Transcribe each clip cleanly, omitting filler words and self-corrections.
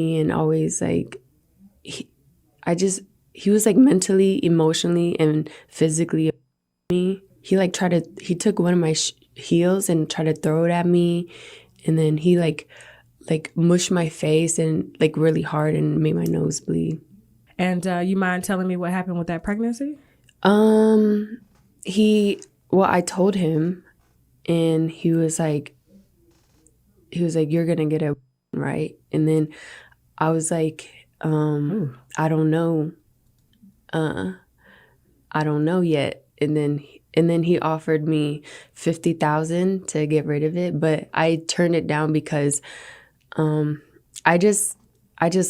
and always like, he was like mentally, emotionally, and physically me. He took one of my heels and tried to throw it at me, and then he like mushed my face and like really hard and made my nose bleed. And you mind telling me what happened with that pregnancy? I told him, and he was like, you're gonna get it right. And then I was like, I don't know. I don't know yet. And then he offered me $50,000 to get rid of it, but I turned it down because I just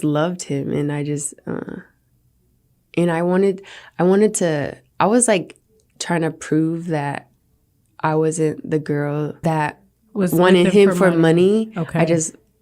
loved him, and I was like trying to prove that I wasn't the girl that wanted him for money. Okay. I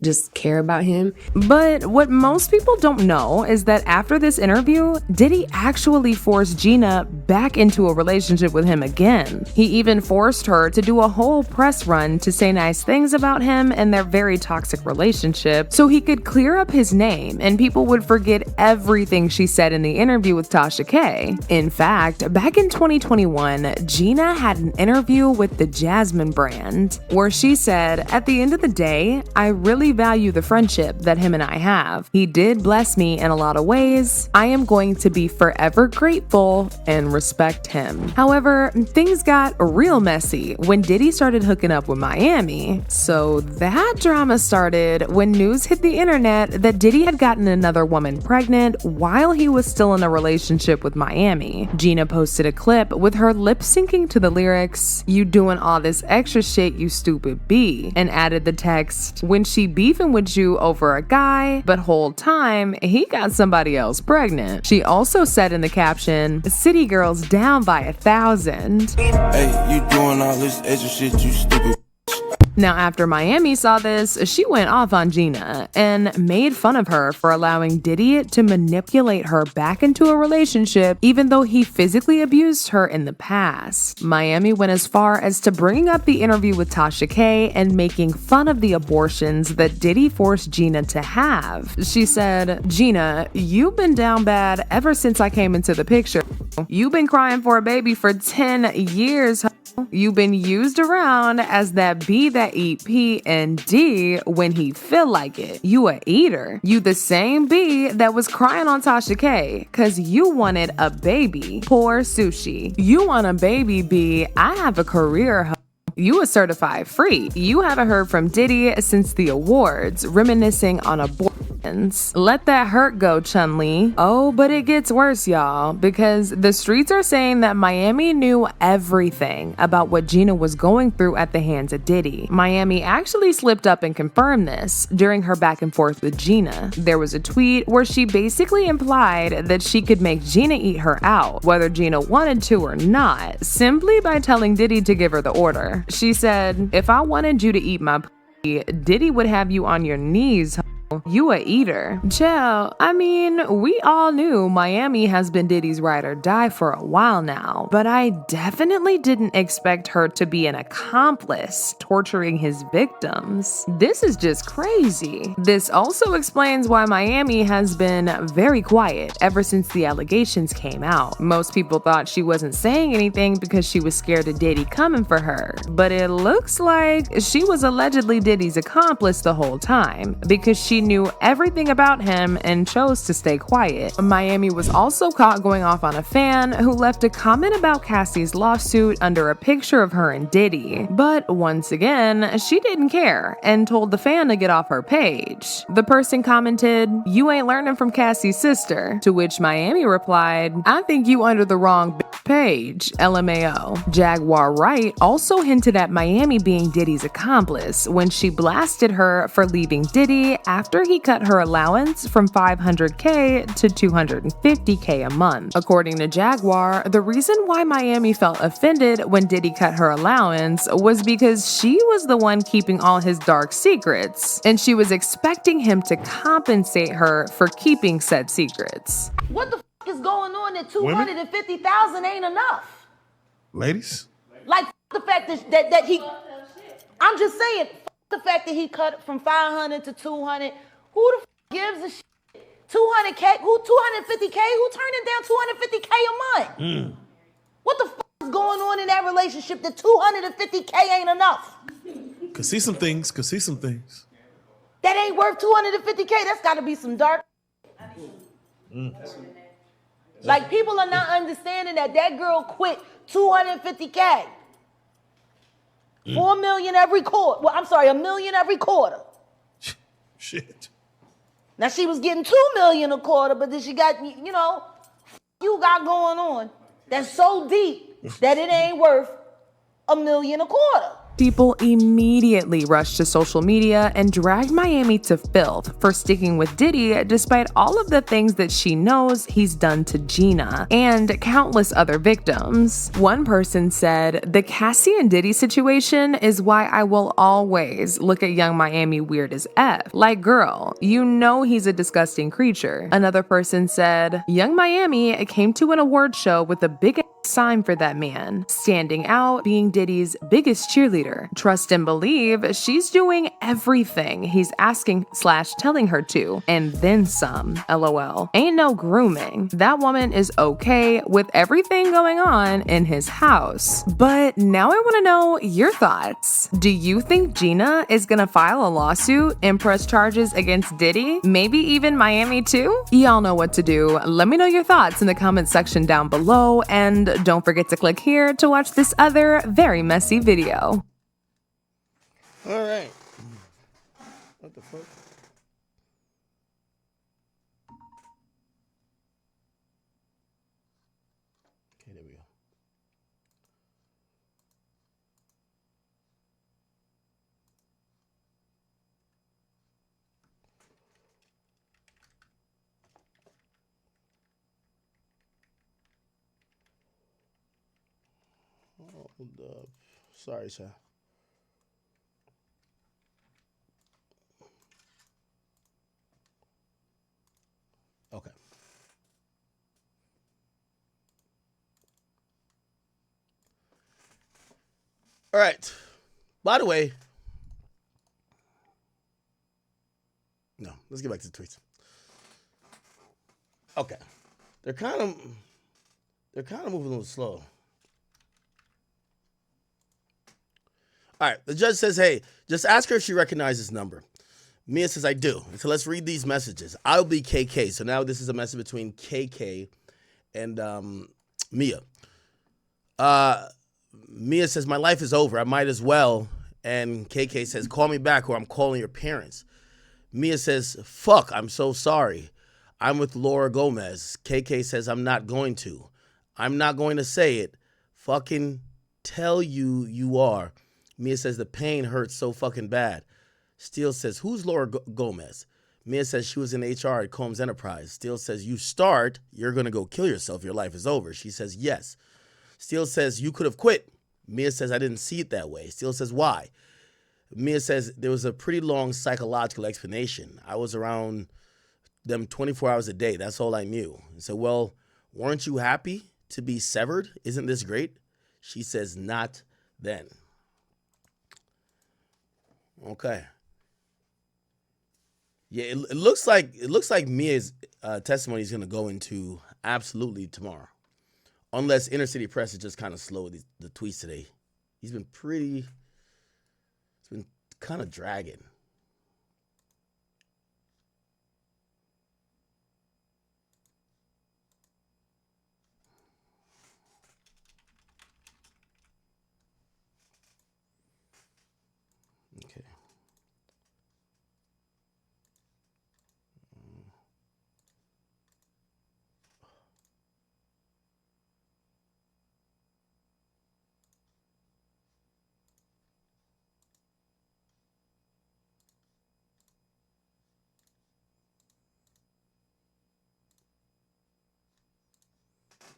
just care about him. But what most people don't know is that after this interview, Diddy actually forced Gina back into a relationship with him again. He even forced her to do a whole press run to say nice things about him and their very toxic relationship so he could clear up his name and people would forget everything she said in the interview with Tasha K. In fact, back in 2021, Gina had an interview with the Jasmine brand where she said, "At the end of the day, I really value the friendship that him and I have. He did bless me in a lot of ways. I am going to be forever grateful and respect him." However, things got real messy when Diddy started hooking up with Miami. So that drama started when news hit the internet that Diddy had gotten another woman pregnant while he was still in a relationship with Miami. Gina posted a clip with her lip syncing to the lyrics, "You doing all this extra shit, you stupid B," and added the text, "When she beefing with you over a guy, but whole time he got somebody else pregnant." She also said in the caption, "City girls down by 1,000. Hey, you doing all this extra shit, you stupid. Now, after Miami saw this, she went off on Gina and made fun of her for allowing Diddy to manipulate her back into a relationship, even though he physically abused her in the past. Miami went as far as to bringing up the interview with Tasha K and making fun of the abortions that Diddy forced Gina to have. She said, "Gina, you've been down bad ever since I came into the picture. You've been crying for a baby for 10 years. You've been used around as that B that eat P and D when he feel like it. You a eater. You the same B that was crying on Tasha K cause you wanted a baby. Poor sushi. You want a baby B. I have a career. You a certified freak. You haven't heard from Diddy since the awards, reminiscing on abortions. Let that hurt go, Chun-Li." Oh, but it gets worse, y'all, because the streets are saying that Miami knew everything about what Gina was going through at the hands of Diddy. Miami actually slipped up and confirmed this during her back and forth with Gina. There was a tweet where she basically implied that she could make Gina eat her out, whether Gina wanted to or not, simply by telling Diddy to give her the order. She said, "If I wanted you to eat my pussy, Diddy would have you on your knees. You a eater." Chill. I mean, we all knew Miami has been Diddy's ride or die for a while now, but I definitely didn't expect her to be an accomplice torturing his victims. This is just crazy. This also explains why Miami has been very quiet ever since the allegations came out. Most people thought she wasn't saying anything because she was scared of Diddy coming for her, but it looks like she was allegedly Diddy's accomplice the whole time because she knew everything about him and chose to stay quiet. Miami was also caught going off on a fan who left a comment about Cassie's lawsuit under a picture of her and Diddy. But once again, she didn't care and told the fan to get off her page. The person commented, "You ain't learning from Cassie's sister," to which Miami replied, "I think you under the wrong page, LMAO. Jaguar Wright also hinted at Miami being Diddy's accomplice when she blasted her for leaving Diddy after he cut her allowance from $500K to $250K a month. According to Jaguar, the reason why Miami felt offended when Diddy cut her allowance was because she was the one keeping all his dark secrets, and she was expecting him to compensate her for keeping said secrets. What the is going on that 250,000 ain't enough? Ladies? Like the fact that he, I'm just saying, the fact that he cut from 500 to 200. Who the gives a shit? 200K? Who 250K? Who turning down 250K a month? What the fuck is going on in that relationship that 250K ain't enough? Could see some things. That ain't worth 250K. That's got to be some dark. Like, people are not understanding that girl quit 250K. 4 million every quarter. Well, I'm sorry, $1 million every quarter. Shit. Now, she was getting $2 million a quarter, but then she got, you know, you got going on that's so deep that it ain't worth $1 million a quarter. People immediately rushed to social media and dragged Miami to filth for sticking with Diddy despite all of the things that she knows he's done to Gina and countless other victims. One person said, "The Cassie and Diddy situation is why I will always look at young Miami weird as F. Like, girl, you know he's a disgusting creature." Another person said, "Young Miami came to an award show with a big sign for that man, standing out, being Diddy's biggest cheerleader. Trust and believe she's doing everything he's asking/telling her to, and then some. LOL. Ain't no grooming. That woman is okay with everything going on in his house." But now I want to know your thoughts. Do you think Gina is gonna file a lawsuit and press charges against Diddy? Maybe even Miami too? Y'all know what to do. Let me know your thoughts in the comment section down below, and don't forget to click here to watch this other very messy video. All right. What the fuck? Okay, there we go. Hold up. Sorry, sir. Okay. All right. By the way, no, let's get back to the tweets. Okay. They're kind of moving a little slow. All right. The judge says, "Hey, just ask her if she recognizes this number." Mia says, "I do." So let's read these messages. I'll be KK. So now this is a message between KK and Mia. Mia says, "My life is over. I might as well." And KK says, "Call me back or I'm calling your parents." Mia says, "Fuck, I'm so sorry. I'm with Laura Gomez." KK says, "I'm not going to. I'm not going to say it. Fucking tell you you are." Mia says, "The pain hurts so fucking bad." Steele says, "Who's Laura Gomez?" Mia says, "She was in HR at Combs Enterprise." Steele says, "You start, you're going to go kill yourself. Your life is over." She says, "Yes." Steele says, "You could have quit." Mia says, "I didn't see it that way." Steele says, "Why?" Mia says, "There was a pretty long psychological explanation. I was around them 24 hours a day. That's all I knew." I said, "Well, weren't you happy to be severed? Isn't this great?" She says, "Not then." Okay. Yeah, it looks like Mia's testimony is going to go into absolutely tomorrow, unless Inner City Press is just kind of slow with the tweets today. It's been kind of dragging. Okay.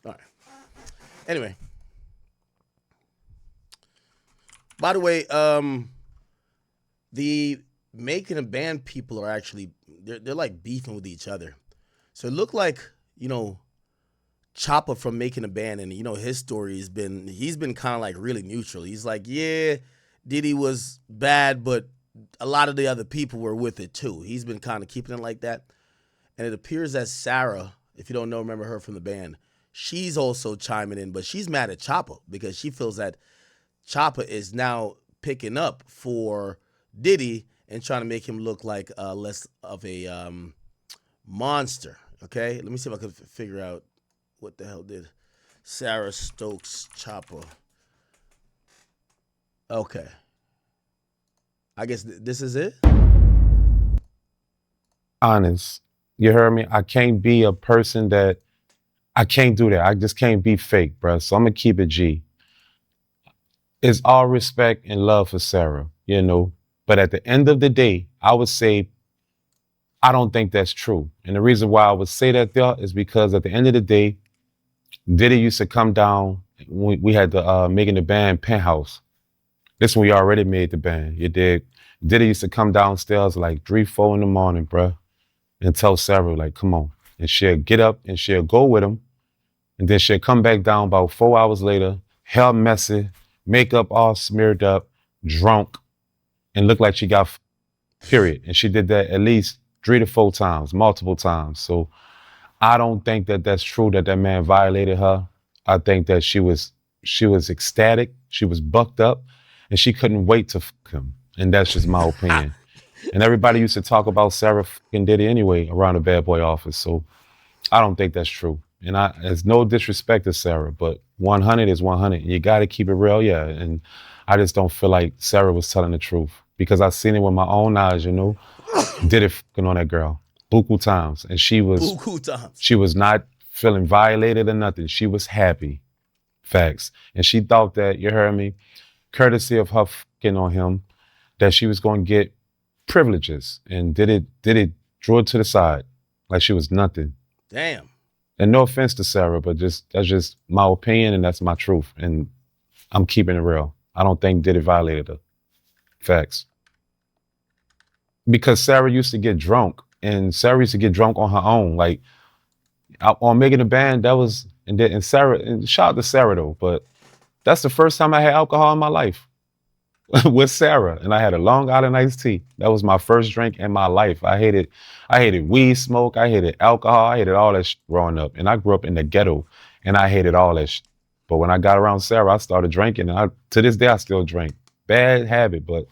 All right. Anyway. By the way, the Making a Band people are actually they're like beefing with each other. So it looked like, Choppa from Making a Band, and his story he's been kind of like really neutral. He's like, yeah, Diddy was bad, but a lot of the other people were with it too. He's been kind of keeping it like that. And it appears that Sarah, if you don't know, remember her from the band, she's also chiming in, but she's mad at Choppa because she feels that Choppa is now picking up for Diddy and trying to make him look like less of a monster. Okay, let me see if I can figure out what the hell did Sarah Stokes Choppa. Okay, I guess this is it. Honest, you heard me? I can't be a person that, I can't do that. I just can't be fake, bro. So I'm gonna keep it G. It's all respect and love for Sarah, you know. But at the end of the day, I would say I don't think that's true. And the reason why I would say that there is because at the end of the day, Diddy used to come down. We had the making the band Penthouse. This one we already made the band. You dig? Diddy used to come downstairs like 3, 4 in the morning, bruh, and tell Sarah like, "Come on," and she'll get up and she'll go with him, and then she'll come back down about 4 hours later, hair messy, makeup all smeared up, drunk, and look like she got period. And she did that at least 3 to 4 times, multiple times. So I don't think that that's true that that man violated her. I think that she was ecstatic, she was bucked up, and she couldn't wait to fuck him. And that's just my opinion. And everybody used to talk about Sarah fucking Diddy anyway around the Bad Boy office. So I don't think that's true. And there's no disrespect to Sarah, but 100 is 100. You got to keep it real, yeah. And I just don't feel like Sarah was telling the truth because I've seen it with my own eyes, you know. Did it fucking on that girl buku times, and she was not feeling violated or nothing. She was happy, facts, and she thought that, you heard me, courtesy of her fucking on him, that she was going to get privileges, and did it drew it to the side like she was nothing. Damn. And no offense to Sarah, but that's just my opinion and that's my truth, and I'm keeping it real. I don't think Diddy violated her. Facts. Because Sarah used to get drunk, and Sarah used to get drunk on her own. Like on Making a Band, that was, and Sarah, and shout out to Sarah though, but that's the first time I had alcohol in my life with Sarah, and I had a Long Island iced tea. That was my first drink in my life. I hated weed smoke, I hated alcohol, I hated all that shit growing up, and I grew up in the ghetto, and I hated all that shit. But when I got around Sarah, I started drinking, and to this day I still drink. Bad habit, but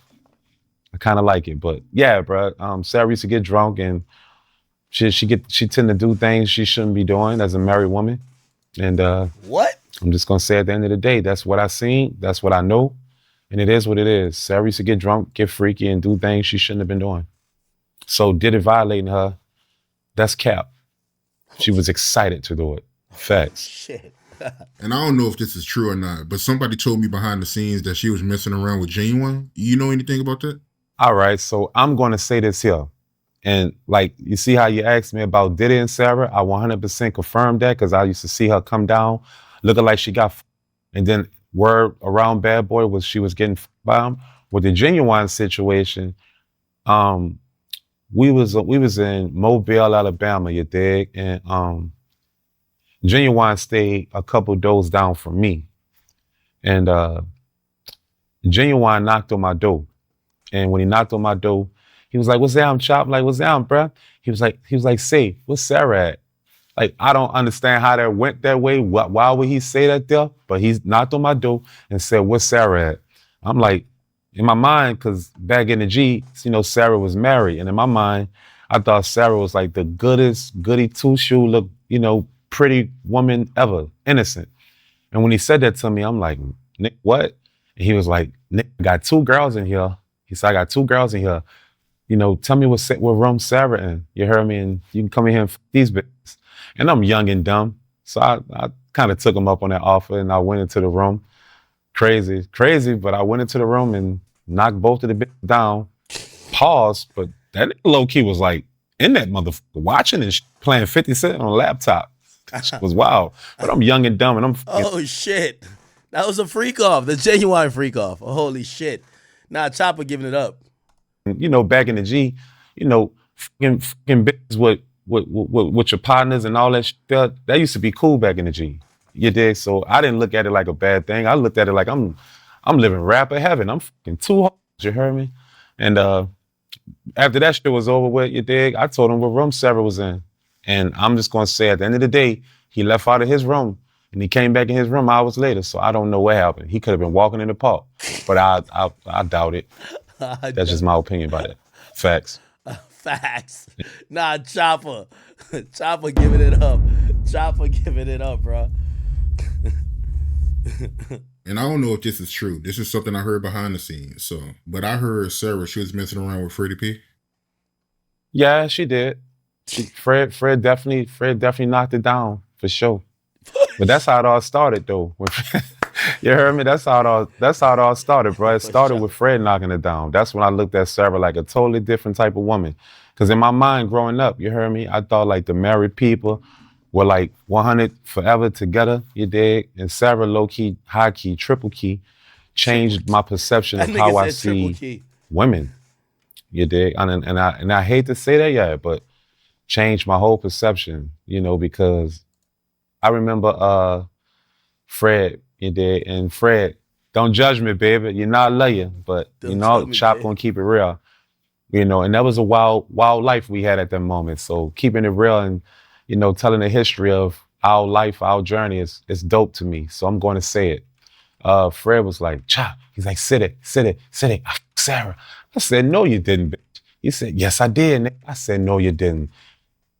I kind of like it. But yeah, bro, Sarah used to get drunk, and she tend to do things she shouldn't be doing as a married woman. And what? I'm just gonna say at the end of the day, that's what I seen, that's what I know, and it is what it is. Sarah used to get drunk, get freaky, and do things she shouldn't have been doing. So did it violating her? That's cap. She was excited to do it. Facts. Shit. And I don't know if this is true or not, but somebody told me behind the scenes that she was messing around with Genuine. You know anything about that? All right, so I'm going to say this here. And like, you see how you asked me about Diddy and Sarah? I 100% confirmed that because I used to see her come down looking like she got and then word around Bad Boy was she was getting by him. With the Genuine situation, we was in Mobile, Alabama, you dig? And Genuine stayed a couple doors down from me. And Genuine knocked on my door. And when he knocked on my door, he was like, "What's down, Chop?" I'm like, "What's down, bruh?" He was like, "Say, where's Sarah at?" Like, I don't understand how that went that way. Why would he say that there? But he knocked on my door and said, "Where's Sarah at?" I'm like, in my mind, because back in the G, you know, Sarah was married. And in my mind, I thought Sarah was like the goodest, goody two-shoe, look, you know, pretty woman ever, innocent. And when he said that to me, I'm like, "Nick, what?" And he was like, "Nick, I got 2 girls in here." He said, "I got 2 girls in here. You know, tell me what room Sarah in. You heard me? And you can come in here and these bitches." And I'm young and dumb. So I kind of took him up on that offer and I went into the room. Crazy, but I went into the room and knocked both of the bitches down. Paused, but that low key was like in that motherfucker watching and playing 50 Cent on a laptop. It was wild. But I'm young and dumb and I'm Oh shit. That was a freak off, the Genuine freak off. Holy shit. Nah, Chopper giving it up. You know, back in the G, you know, fucking bitches with your partners and all that shit. That used to be cool back in the G. You did. So I didn't look at it like a bad thing. I looked at it like I'm living rapper heaven. I'm fucking 2 hoes, you heard me? And after that shit was over with, you dig, I told him what room Sarah was in. And I'm just gonna say at the end of the day, he left out of his room and he came back in his room hours later. So I don't know what happened. He could have been walking in the park, but I doubt it. That's just my opinion about it. Facts. Facts. Nah, Chopper. Chopper giving it up. Chopper giving it up, bro. And I don't know if this is true. This is something I heard behind the scenes. So, but I heard Sarah, she was messing around with Freddie P. Yeah, she did. Fred definitely knocked it down for sure. But that's how it all started, though. You heard me? That's how it all started, bro. It started with Fred knocking it down. That's when I looked at Sarah like a totally different type of woman. Because in my mind, growing up, you heard me? I thought like the married people were like 100 forever together, you dig? And Sarah, low-key, high-key, triple-key, changed my perception of how I see women, you dig? And I hate to say that, yeah, but changed my whole perception, you know, because I remember Fred, you dig? And Fred, don't judge me, baby. You know I love you, but you know, Chop gonna keep it real. You know, and that was a wild life we had at that moment. So keeping it real and, you know, telling the history of our life, our journey is dope to me. So I'm going to say it. Fred was like, Chop. He's like, sit it. I fucked Sarah. I said, no, you didn't, bitch. He said, yes, I did, Nick. I said, no, you didn't.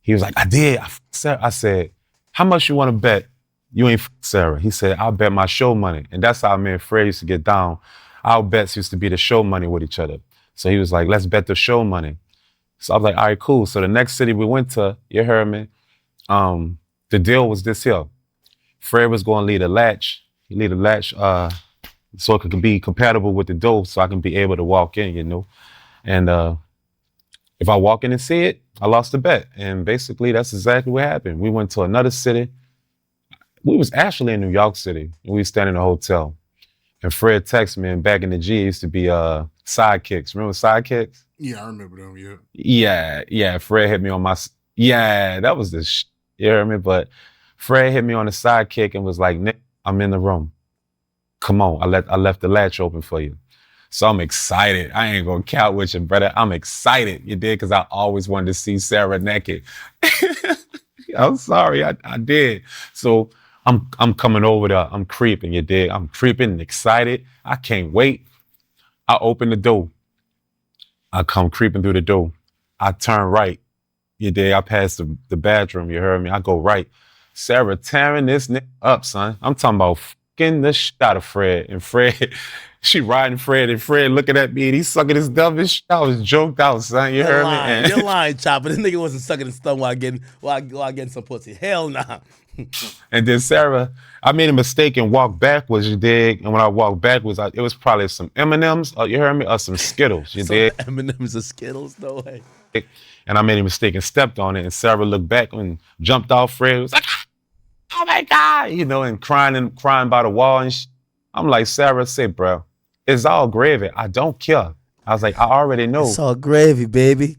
He was like, I did. I fucked Sarah. I said, how much you want to bet you ain't fucked Sarah? He said, I'll bet my show money. And that's how me and Fred used to get down. Our bets used to be the show money with each other. So he was like, let's bet the show money. So I was like, all right, cool. So the next city we went to, you heard me, the deal was this here. Fred was going to leave a latch. He leave a latch so it could be compatible with the door so I can be able to walk in, you know. And if I walk in and see it, I lost the bet. And basically that's exactly what happened. We went to another city. We was actually in New York City and we was standing in a hotel. And Fred texted me, and back in the G, it used to be Sidekicks. Remember Sidekicks? Yeah, I remember them, yeah. Yeah. Fred hit me on that was the you hear me? But Fred hit me on the sidekick and was like, Nick, I'm in the room. Come on, I left the latch open for you. So I'm excited. I ain't gonna count with you, brother. I'm excited, you did, because I always wanted to see Sarah naked. I'm sorry, I did. So I'm coming over there. I'm creeping, you dig? I'm creeping and excited. I can't wait. I open the door. I come creeping through the door. I turn right. You dig? I pass the bathroom, you heard me? I go right. Sarah tearing this nigga up, son. I'm talking about fucking the shit out of Fred. And Fred, she riding Fred, and Fred looking at me, and he's sucking his thumb and shit. I was joked out, son. You heard me? You're lying, Chopper. This nigga wasn't sucking his thumb while getting some pussy. Hell nah. And then Sarah, I made a mistake and walked backwards, you dig? And when I walked backwards, it was probably some M&Ms, you heard me? Or some Skittles, you dig? M&Ms or Skittles? No way. And I made a mistake and stepped on it, and Sarah looked back and jumped off Fred. Was like, oh my God, you know, and crying by the wall and I'm like, Sarah, say, bro, it's all gravy. I don't care. I was like, I already know. It's all gravy, baby.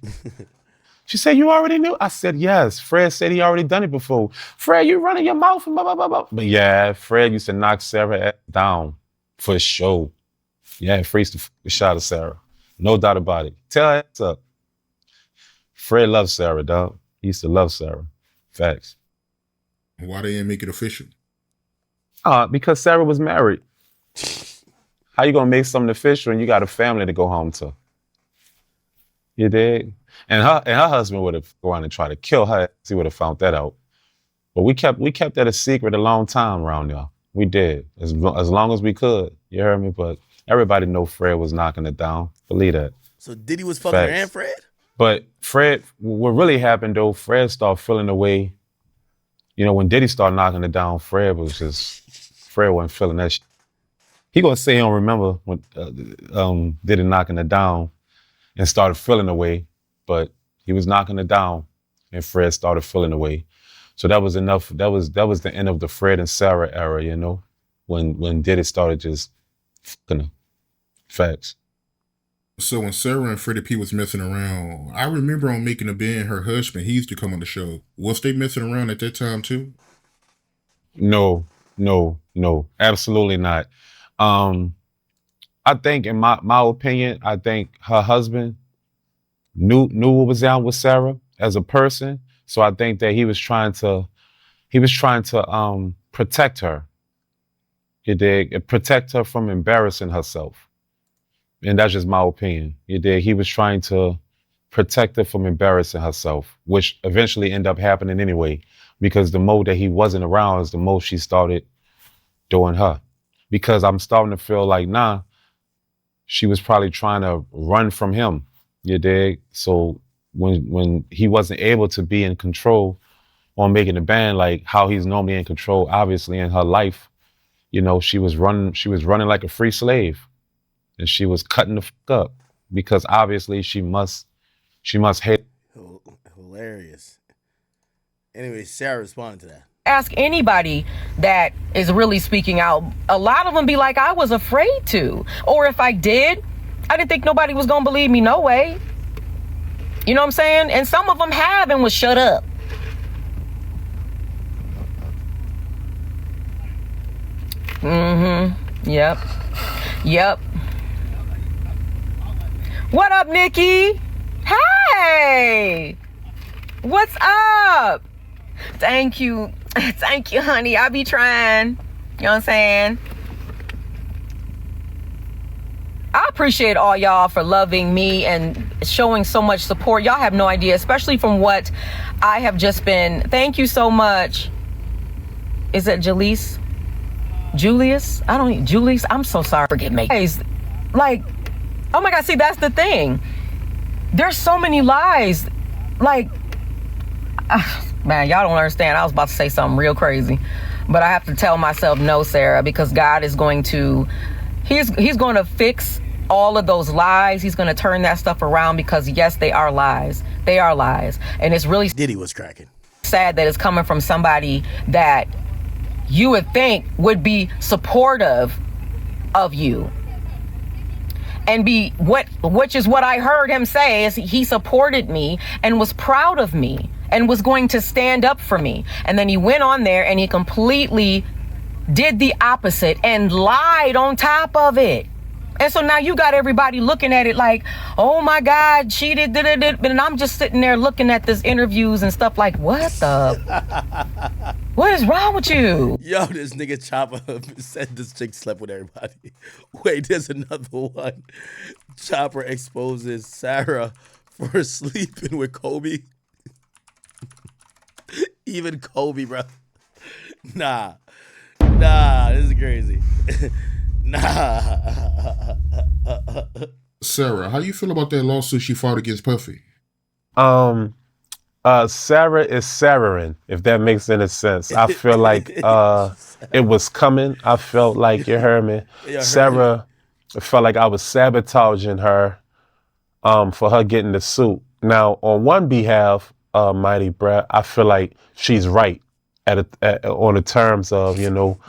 She said, you already knew? I said, yes. Fred said he already done it before. Fred, you running your mouth and blah, blah, blah, blah. But yeah, Fred used to knock Sarah down for sure. Yeah, Fred used to shot at Sarah. No doubt about it. Tell her what's up. Fred loves Sarah, dog. He used to love Sarah. Facts. Why they didn't make it official? Because Sarah was married. How you gonna make something official and you got a family to go home to? You dig? And her husband would have gone and tried to kill her. He would have found that out. But we kept that a secret a long time around there. We did as long as we could. You heard me? But everybody know Fred was knocking it down. Believe that. So Diddy was fucking her and Fred? But Fred, what really happened though? Fred started feeling away. You know, when Diddy started knocking it down, Fred wasn't feeling that shit. He gonna say he don't remember when Diddy knocking it down and started feeling away. But he was knocking it down and Fred started feeling away. So that was enough. That was the end of the Fred and Sarah era, you know, when Diddy started just fucking her. Facts. So when Sarah and Freddie P was messing around, I remember on Making a Band, her husband, he used to come on the show. Was they messing around at that time too? No, absolutely not. I I think, in my opinion, I think her husband knew what was down with Sarah as a person. So I think that he was trying to protect her. You dig? Protect her from embarrassing herself. And that's just my opinion. You dig? He was trying to protect her from embarrassing herself, which eventually ended up happening anyway, because the more that he wasn't around is the more she started doing her. Because I'm starting to feel like, nah, she was probably trying to run from him. You dig? So when he wasn't able to be in control on making the band, like how he's normally in control, obviously in her life, you know, she was running like a free slave, and she was cutting the fuck up because obviously she must hate. Hilarious. Anyway, Sarah responded to that. Ask anybody that is really speaking out. A lot of them be like, I was afraid to. Or if I did, I didn't think nobody was going to believe me. No way. You know what I'm saying? And some of them have and was shut up. Yep. What up, Nikki? Hey! What's up? Thank you. Thank you, honey. I be trying. You know what I'm saying? I appreciate all y'all for loving me and showing so much support. Y'all have no idea, especially from what I have just been. Thank you so much. Is it Julius? Julius? I'm so sorry. Forgive me. Guys, like, oh my God, see, that's the thing. There's so many lies. Like, man, y'all don't understand. I was about to say something real crazy, but I have to tell myself no, Sarah, because God is going to, he's going to fix all of those lies. He's going to turn that stuff around, because yes, they are lies. They are lies. And it's really Diddy was cracking. Sad that it's coming from somebody that you would think would be supportive of you. And which is what I heard him say, is he supported me and was proud of me and was going to stand up for me. And then he went on there and he completely did the opposite and lied on top of it. And so now you got everybody looking at it like, oh my God, she did. And I'm just sitting there looking at this interviews and stuff like, what is wrong with you? Yo, this nigga Chopper said this chick slept with everybody. Wait, there's another one. Chopper exposes Sarah for sleeping with Kobe. Even Kobe, bro. Nah, this is crazy. Sarah, how you feel about that lawsuit she fought against Puffy? Sarah is Sarahing, if that makes any sense. I feel like it was coming. I felt like, you heard me. Sarah felt like I was sabotaging her for her getting the suit. Now, on one behalf, Mighty Brad, I feel like she's right on the terms of, you know,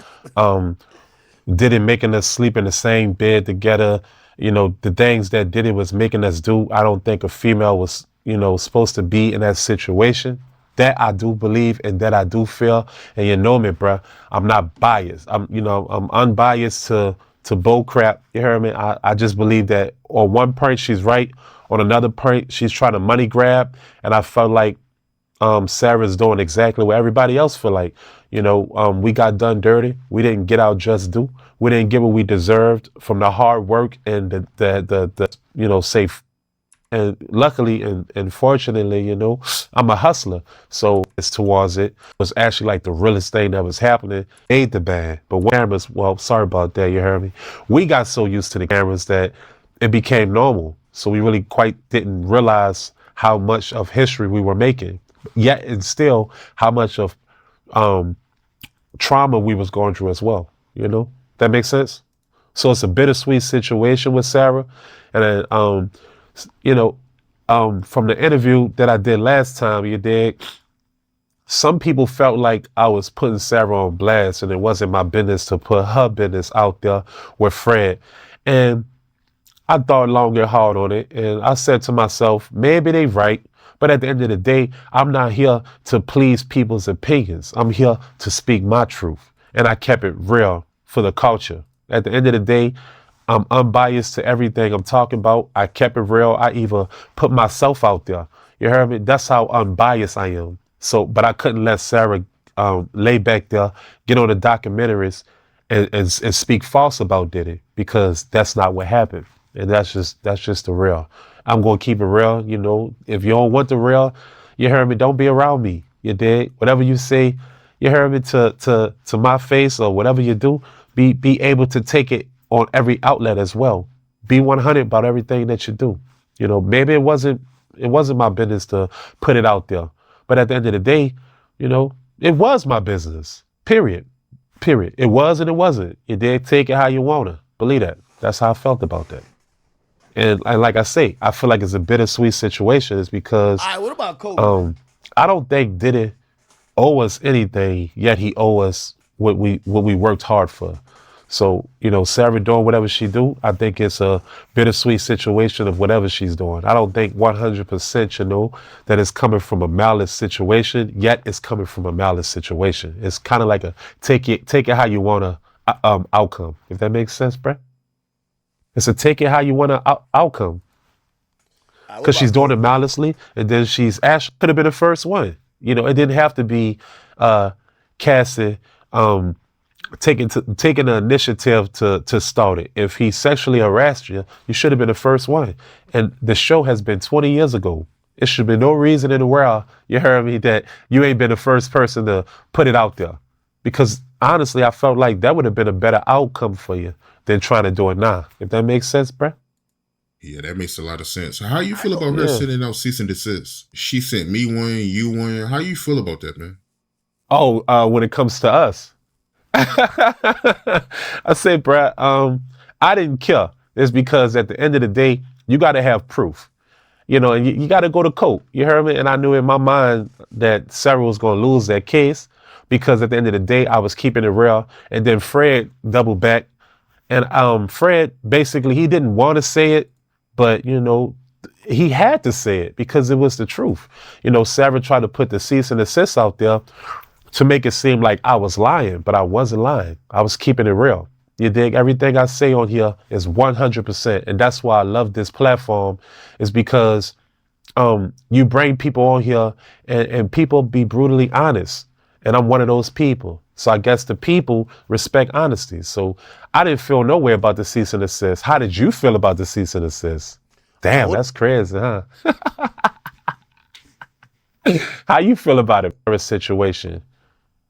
Diddy making us sleep in the same bed together. You know, the things that Diddy was making us do, I don't think a female was, you know, supposed to be in that situation. That I do believe and that I do feel. And you know me, bruh, I'm not biased. I'm unbiased to bull crap. You heard me? I just believe that on one point she's right. On another point, she's trying to money grab. And I felt like Sarah's doing exactly what everybody else feel like. You know, we got done dirty. We didn't get our just due. We didn't get what we deserved from the hard work and the you know, safe. And luckily and fortunately, you know, I'm a hustler. So it's towards it. It was actually like the realest thing that was happening. Made the band. But when cameras, well, sorry about that, you heard me. We got so used to the cameras that it became normal. So we really quite didn't realize how much of history we were making. Yet and still how much of trauma we was going through as well. You know? That makes sense? So it's a bittersweet situation with Sarah. And then you know, from the interview that I did last time, you dig, some people felt like I was putting Sarah on blast and it wasn't my business to put her business out there with Fred. And I thought long and hard on it. And I said to myself, maybe they right. But at the end of the day, I'm not here to please people's opinions. I'm here to speak my truth. And I kept it real for the culture. At the end of the day, I'm unbiased to everything I'm talking about. I kept it real. I even put myself out there. You heard me? That's how unbiased I am. So, but I couldn't let Sarah lay back there, get on the documentaries and speak false about Diddy, because that's not what happened. And that's just the real. I'm going to keep it real. You know, if you don't want the real, you heard me, don't be around me. You dig? Whatever you say, you heard me, to my face or whatever you do, be able to take it on every outlet as well. Be 100 about everything that you do. You know, maybe it wasn't my business to put it out there, but at the end of the day, you know, it was my business. Period. It was and it wasn't. You did take it how you wanna. Believe that. That's how I felt about that. And like I say, I feel like it's a bittersweet situation. It's because All right, what about Kobe? I don't think Diddy owe us anything, yet he owe us what we worked hard for. So, you know, Sarah doing whatever she do, I think it's a bittersweet situation of whatever she's doing. I don't think 100%, you know, that it's coming from a malice situation, yet it's coming from a malice situation. It's kind of like a take it how you want to outcome, if that makes sense, bruh. It's a take it how you want to outcome. Because she's doing it maliciously, and then Ashley could have been the first one. You know, it didn't have to be Cassie taking the initiative to start it. If he sexually harassed you, you should have been the first one. And the show has been 20 years ago. It should be no reason in the world, you heard me, that you ain't been the first person to put it out there. Because honestly, I felt like that would have been a better outcome for you than trying to do it now. If that makes sense, bruh? Yeah, that makes a lot of sense. So how you feel about her sending out cease and desist? She sent me one, you one. How you feel about that, man? Oh, when it comes to us. I say, bruh, I didn't care. It's because at the end of the day, you got to have proof. You know, and you got to go to court. You heard me? And I knew in my mind that Sarah was going to lose that case, because at the end of the day, I was keeping it real. And then Fred doubled back. And Fred, basically, he didn't want to say it, but, you know, he had to say it because it was the truth. You know, Sarah tried to put the cease and desist out there to make it seem like I was lying, but I wasn't lying. I was keeping it real. You dig? Everything I say on here is 100%. And that's why I love this platform, is because you bring people on here and people be brutally honest. And I'm one of those people. So I guess the people respect honesty. So I didn't feel no way about the cease and desist. How did you feel about the cease and desist? Damn, that's crazy, huh? How you feel about it, for a situation?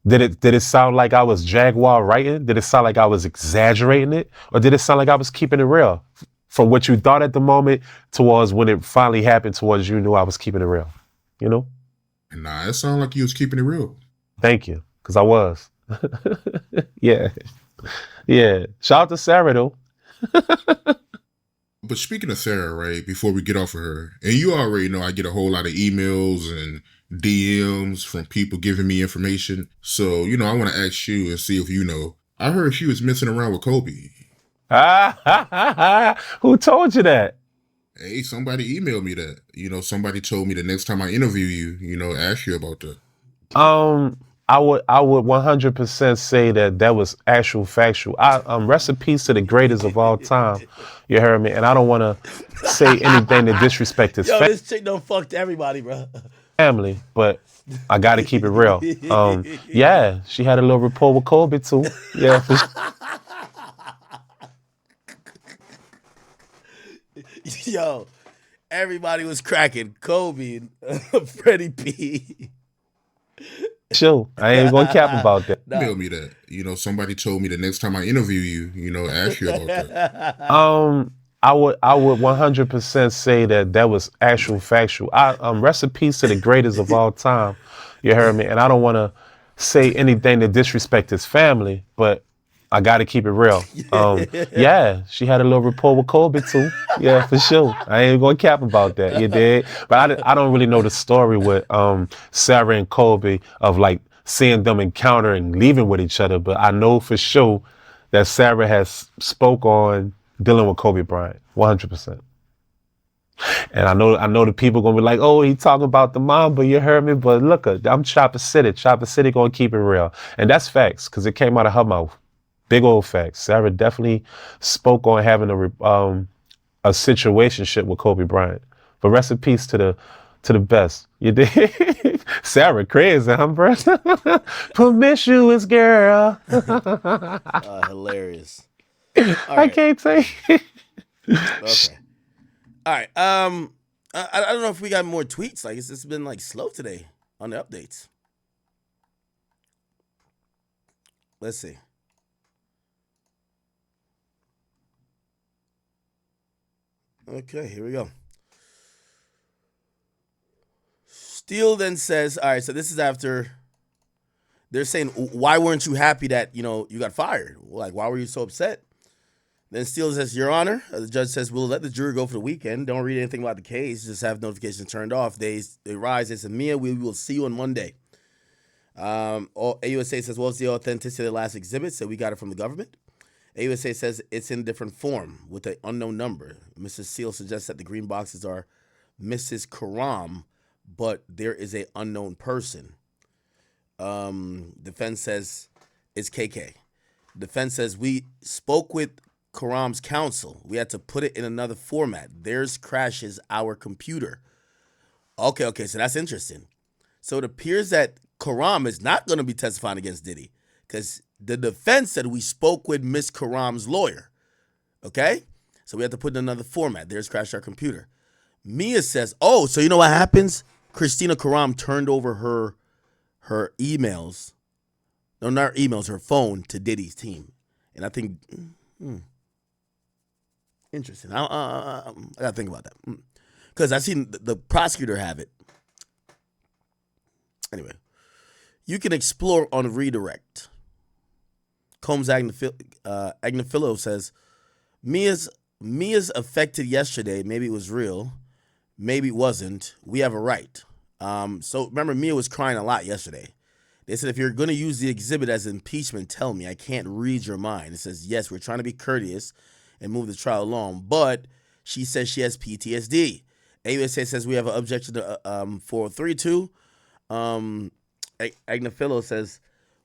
Did it sound like I was Jaguar writing? Did it sound like I was exaggerating it? Or did it sound like I was keeping it real? From what you thought at the moment towards when it finally happened, towards you knew I was keeping it real, you know? Nah, it sounded like you was keeping it real. Thank you, because I was. Yeah. Shout out to Sarah, though. But speaking of Sarah, right, before we get off of her, and you already know I get a whole lot of emails and DMs from people giving me information. So, you know, I want to ask you and see if you know. I heard she was messing around with Kobe. Who told you that? Hey, somebody emailed me that. You know, somebody told me the next time I interview you, you know, ask you about that. I would 100% say that was actual factual. Rest in peace to the greatest of all time. You heard me? And I don't want to say anything to disrespect his This chick done fucked everybody, bro. Family, but I got to keep it real. Yeah, she had a little rapport with Kobe too. Yeah. Yo, everybody was cracking. Kobe and Freddie P. Sure, I ain't gonna cap about that. Email me that. You know, somebody told me the next time I interview you, you know, ask you about that. I would 100% say that was actual factual. Rest in peace to the greatest of all time. You heard me? And I don't want to say anything to disrespect his family, but I got to keep it real. Yeah, she had a little rapport with Kobe too. Yeah, for sure. I ain't gonna cap about that. You did, but I don't really know the story with Sarah and Kobe of like seeing them encounter and leaving with each other. But I know for sure that Sarah has spoke on dealing with Kobe Bryant, 100%. And I know the people gonna be like, oh, he talking about the mom, but you heard me. But look, I'm Chopper City. Chopper City gonna keep it real, and that's facts because it came out of her mouth. Big old facts. Sarah definitely spoke on having a situationship with Kobe Bryant. But rest in peace to the best. You did. Sarah crazy, huh, bro? Promiscuous girl. Hilarious. I can't take it. Okay. All right. I don't know if we got more tweets. Like it's been like slow today on the updates. Let's see. Okay, here we go. Steele then says, all right, so this is after they're saying, why weren't you happy that, you got fired? Like, why were you so upset? Then Steele says, Your Honor, the judge says, we'll let the jury go for the weekend. Don't read anything about the case. Just have notifications turned off. They rise. They said, Mia, we will see you on Monday. AUSA says, what's the authenticity of the last exhibit? So we got it from the government. AUSA says it's in a different form with an unknown number. Mrs. Steele suggests that the green boxes are Mrs. Karam, but there is an unknown person. Defense says it's KK. Defense says we spoke with Karam's counsel. We had to put it in another format. Theirs crashes our computer. Okay, so that's interesting. So it appears that Karam is not going to be testifying against Diddy because the defense said we spoke with Miss Karam's lawyer. Okay? So we had to put in another format. Theirs crashed our computer. Mia says, oh, so you know what happens? Christina Karam turned over her emails. No, not her emails, her phone to Diddy's team. And I think, interesting. I got to think about that. Because I seen the prosecutor have it. Anyway, you can explore on redirect. Combs Agnifilo says, Mia's affected yesterday. Maybe it was real. Maybe it wasn't. We have a right. So remember, Mia was crying a lot yesterday. They said, if you're going to use the exhibit as impeachment, tell me. I can't read your mind. It says, yes, we're trying to be courteous and move the trial along. But she says she has PTSD. AUSA says we have an objection to 432. Agnifilo says,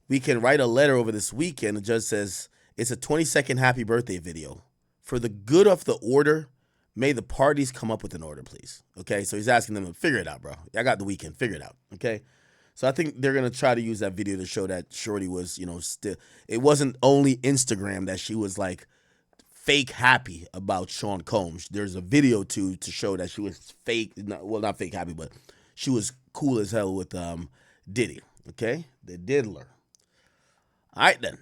we can write a letter over this weekend. The judge says, it's a 20-second happy birthday video. For the good of the order, may the parties come up with an order, please. Okay, so he's asking them to figure it out, bro. I got the weekend, figure it out, okay? So I think they're going to try to use that video to show that Shorty was, still, it wasn't only Instagram that she was like fake happy about Sean Combs. There's a video to show that she was fake, not fake happy, but she was cool as hell with Diddy, okay? The diddler. All right, then.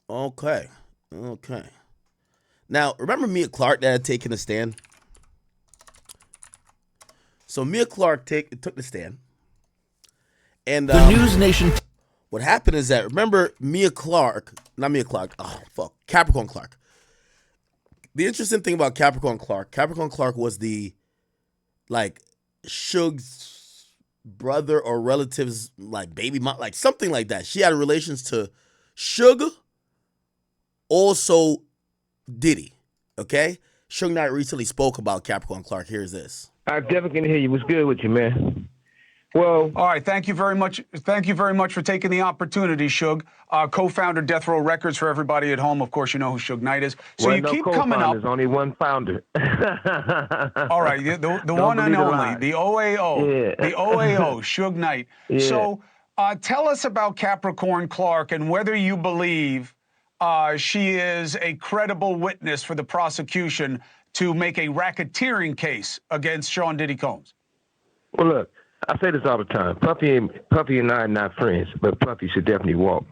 Okay. Now, remember Mia Clark that had taken a stand? So Mia Clark took the stand. And the News Nation. What happened is that, remember Capricorn Clark. The interesting thing about Capricorn Clark was the, Suge's brother or relatives, baby mom, something like that. She had relations to Suge, also Diddy, okay? Suge Knight recently spoke about Capricorn Clark. Here's this. I definitely can hear you. What's good with you, man? Well, all right. Thank you very much. Thank you very much for taking the opportunity, Suge. Co-founder, Death Row Records. For everybody at home, of course, you know who Suge Knight is. So well, you no keep coming up. There's only one founder. All right, the one and only, the OAO, the OAO, Suge Knight. Yeah. So tell us about Capricorn Clark and whether you believe she is a credible witness for the prosecution to make a racketeering case against Sean Diddy Combs. Well, look. I say this all the time. Puffy and I are not friends, but Puffy should definitely walk.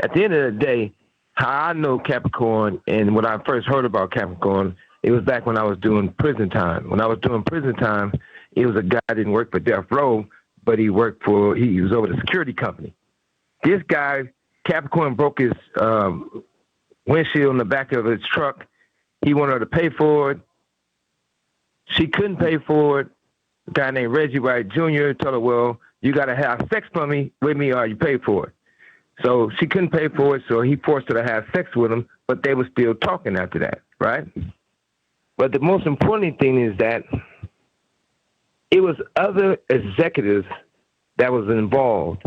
At the end of the day, how I know Capricorn and when I first heard about Capricorn, it was back when I was doing prison time. When I was doing prison time, it was a guy that didn't work for Death Row, but he was over the security company. This guy, Capricorn, broke his windshield in the back of his truck. He wanted her to pay for it. She couldn't pay for it. A guy named Reggie White Jr. told her, well, you got to have sex with me or you pay for it. So she couldn't pay for it, so he forced her to have sex with him, but they were still talking after that, right? But the most important thing is that it was other executives that was involved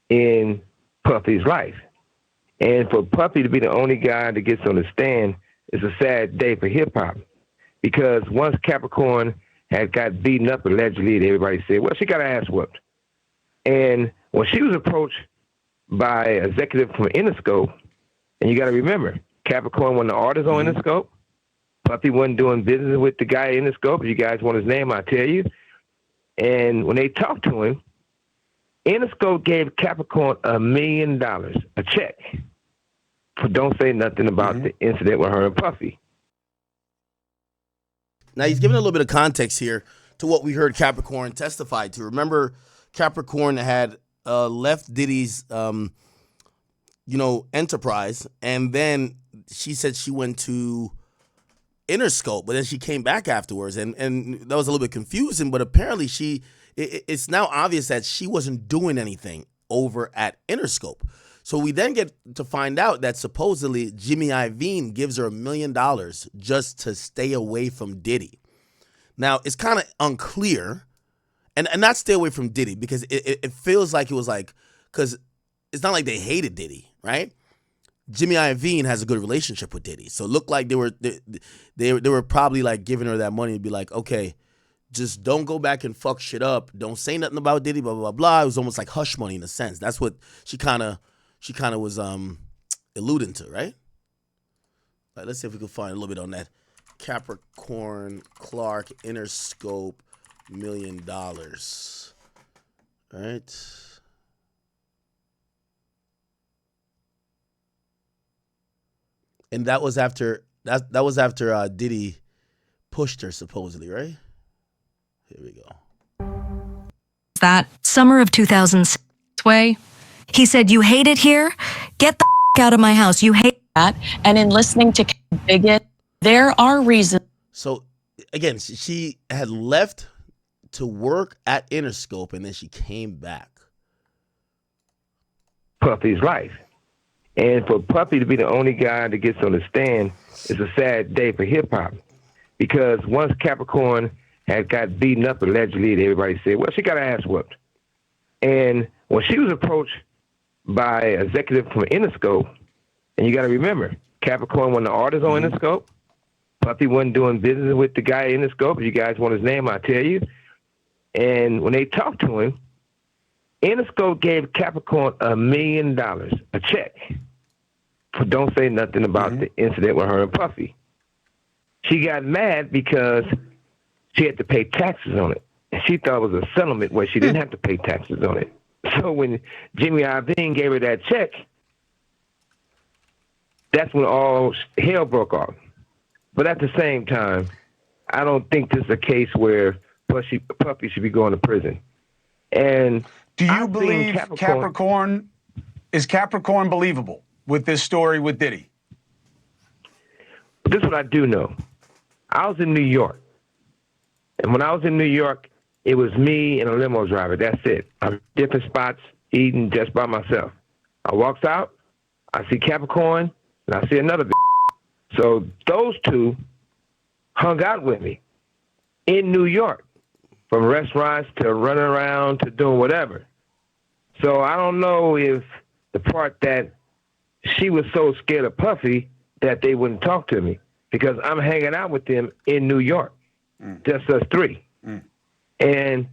in Puffy's life. And for Puffy to be the only guy that gets on the stand is a sad day for hip hop. Because once Capricorn had got beaten up allegedly, everybody said, well, she got her ass whooped. And when she was approached by an executive from Interscope, and you got to remember, Capricorn wasn't the artist on Interscope. Puffy wasn't doing business with the guy in Interscope. If you guys want his name, I'll tell you. And when they talked to him, Interscope gave Capricorn $1 million, a check, for don't say nothing about the incident with her and Puffy. Now, he's giving a little bit of context here to what we heard Capricorn testify to. Remember, Capricorn had left Diddy's, enterprise, and then she said she went to Interscope, but then she came back afterwards, and that was a little bit confusing, but apparently it's now obvious that she wasn't doing anything over at Interscope. So we then get to find out that supposedly Jimmy Iovine gives her $1 million just to stay away from Diddy. Now, it's kind of unclear, and not stay away from Diddy, because it feels like it was like, because it's not like they hated Diddy, right? Jimmy Iovine has a good relationship with Diddy, so it looked like they were probably like giving her that money to be like, okay, just don't go back and fuck shit up, don't say nothing about Diddy, blah blah blah. It was almost like hush money in a sense. That's what she kind of was alluding to, right? All right, let's see if we can find a little bit on that. Capricorn Clark Interscope $1 million. All right. And that was after Diddy pushed her, supposedly, right? Here we go. That summer of 2006 way. He said, "You hate it here? Get the out of my house. You hate that." And in listening to Bigot, there are reasons. So again, she had left to work at Interscope, and then she came back. Puffy's life. And for Puffy to be the only guy that gets on the stand is a sad day for hip hop. Because once Capricorn had got beaten up allegedly, everybody said, well, she got her ass whooped. And when she was approached by an executive from Interscope, and you got to remember, Capricorn wasn't the artist on Interscope. Puffy wasn't doing business with the guy in Interscope. If you guys want his name, I'll tell you. And when they talked to him, Interscope gave Capricorn $1 million, a check, for don't say nothing about the incident with her and Puffy. She got mad because she had to pay taxes on it. And she thought it was a settlement where she didn't have to pay taxes on it. So when Jimmy Iovine gave her that check, that's when all hell broke off. But at the same time, I don't think this is a case where Puffy should be going to prison. And do you believe Capricorn is Capricorn believable with this story with Diddy? This is what I do know. I was in New York. And when I was in New York, it was me and a limo driver. That's it. I'm in different spots, eating just by myself. I walks out, I see Capricorn, and I see another bitch. So those two hung out with me in New York, from restaurants to running around to doing whatever. So I don't know if the part that she was so scared of Puffy that they wouldn't talk to me, because I'm hanging out with them in New York, just us three. And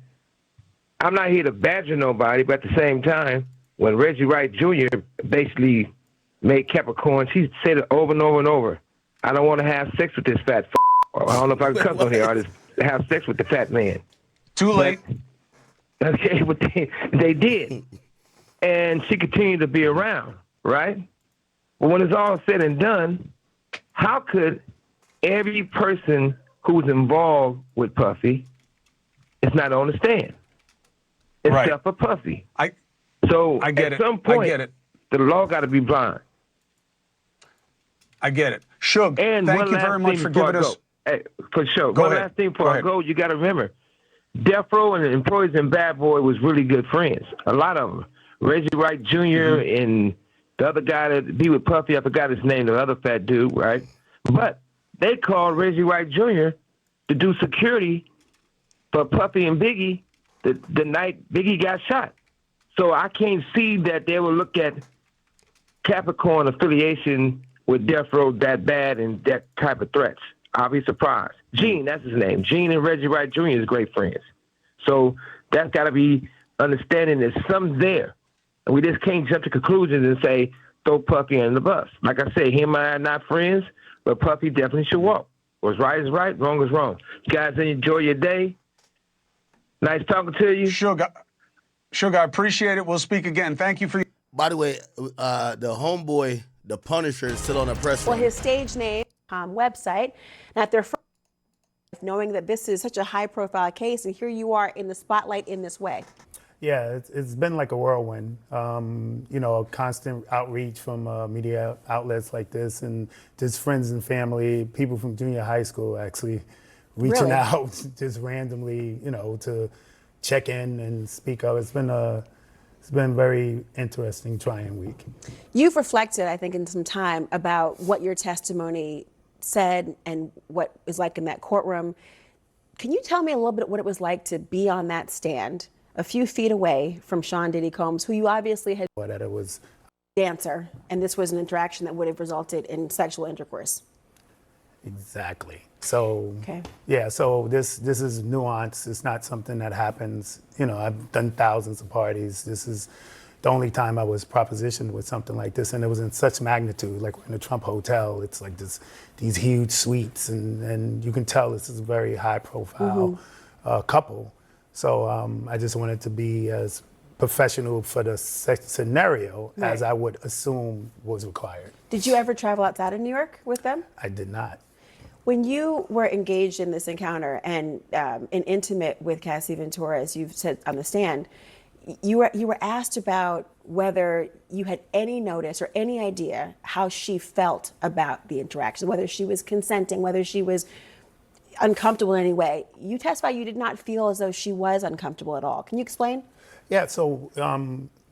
I'm not here to badger nobody, but at the same time, when Reggie Wright Jr. basically made Capricorn, she said it over and over and over, I don't want to have sex with this fat I don't know if I can cuss on here. I just have sex with the fat man. Too late. But, okay, but they did. And she continued to be around, right? But when it's all said and done, how could every person who was involved with Puffy is not on the stand, except for Puffy? I get at some point, I get it. The law got to be blind. I get it. Suge, and thank you very much for giving us. Hey, for sure. Go one ahead. last thing before I go, you got to remember, Death Row and Employees and Bad Boy was really good friends. A lot of them. Reggie Wright Jr. and the other guy that be with Puffy, I forgot his name, the other fat dude, right? But they called Reggie Wright Jr. to do security for Puffy and Biggie the night Biggie got shot. So I can't see that they will look at Capricorn affiliation with Death Row that bad and that type of threats. I'll be surprised. Gene, that's his name. Gene and Reggie Wright Jr. is great friends. So that's got to be understanding there's something there. And we just can't jump to conclusions and say, throw Puffy under the bus. Like I said, him and I are not friends, but Puffy definitely should walk. What's right is right, wrong is wrong. You guys enjoy your day. Nice talking to you. Suge, I appreciate it. We'll speak again. Thank you for... By the way, the homeboy, the Punisher, is still on the press Well, run. his stage name, website, and at their first, knowing that this is such a high-profile case, and here you are in the spotlight in this way. Yeah, it's been like a whirlwind. You know, a constant outreach from media outlets like this, and just friends and family, people from junior high school actually reaching out just randomly, you know, to check in and speak up. It's been a very interesting, trying week. You've reflected, I think, in some time about what your testimony said and what it was like in that courtroom. Can you tell me a little bit what it was like to be on that stand a few feet away from Sean Diddy Combs, who you obviously had that it was a dancer, and this was an interaction that would have resulted in sexual intercourse? Exactly. So, yeah, so this is nuance. It's not something that happens. You know, I've done thousands of parties. This is the only time I was propositioned with something like this, and it was in such magnitude. Like we're in the Trump Hotel. It's like these huge suites, and you can tell this is a very high-profile couple. So I just wanted to be as professional for the scenario as I would assume was required. Did you ever travel outside of New York with them? I did not. When you were engaged in this encounter and intimate with Cassie Ventura, as you've said on the stand, you were asked about whether you had any notice or any idea how she felt about the interaction, whether she was consenting, whether she was uncomfortable in any way. You testified you did not feel as though she was uncomfortable at all. Can you explain? Yeah, so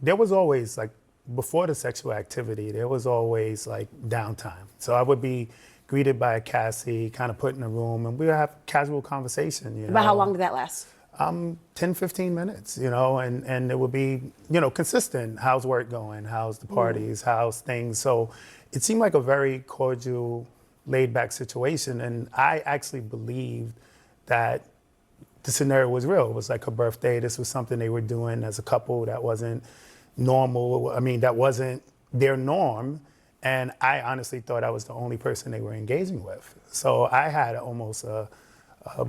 there was always, like, before the sexual activity, there was always, like, downtime. So I would be greeted by Cassie, kind of put in a room, and we would have casual conversation, you know. About how long did that last? 10, 15 minutes, you know, and it would be, you know, consistent. How's work going? How's the parties? How's things? So it seemed like a very cordial, laid-back situation, and I actually believed that the scenario was real. It was like her birthday. This was something they were doing as a couple that wasn't normal. I mean, that wasn't their norm, and I honestly thought I was the only person they were engaging with. So I had almost a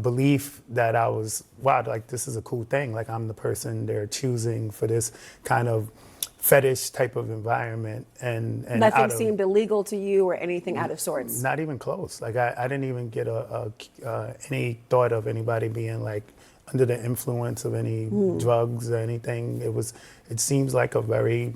belief that I was, wow, like this is a cool thing. Like I'm the person they're choosing for this kind of fetish type of environment. And nothing seemed illegal to you or anything out of sorts? Not even close. Like I didn't even get any thought of anybody being like under the influence of any drugs or anything. It seems like a very,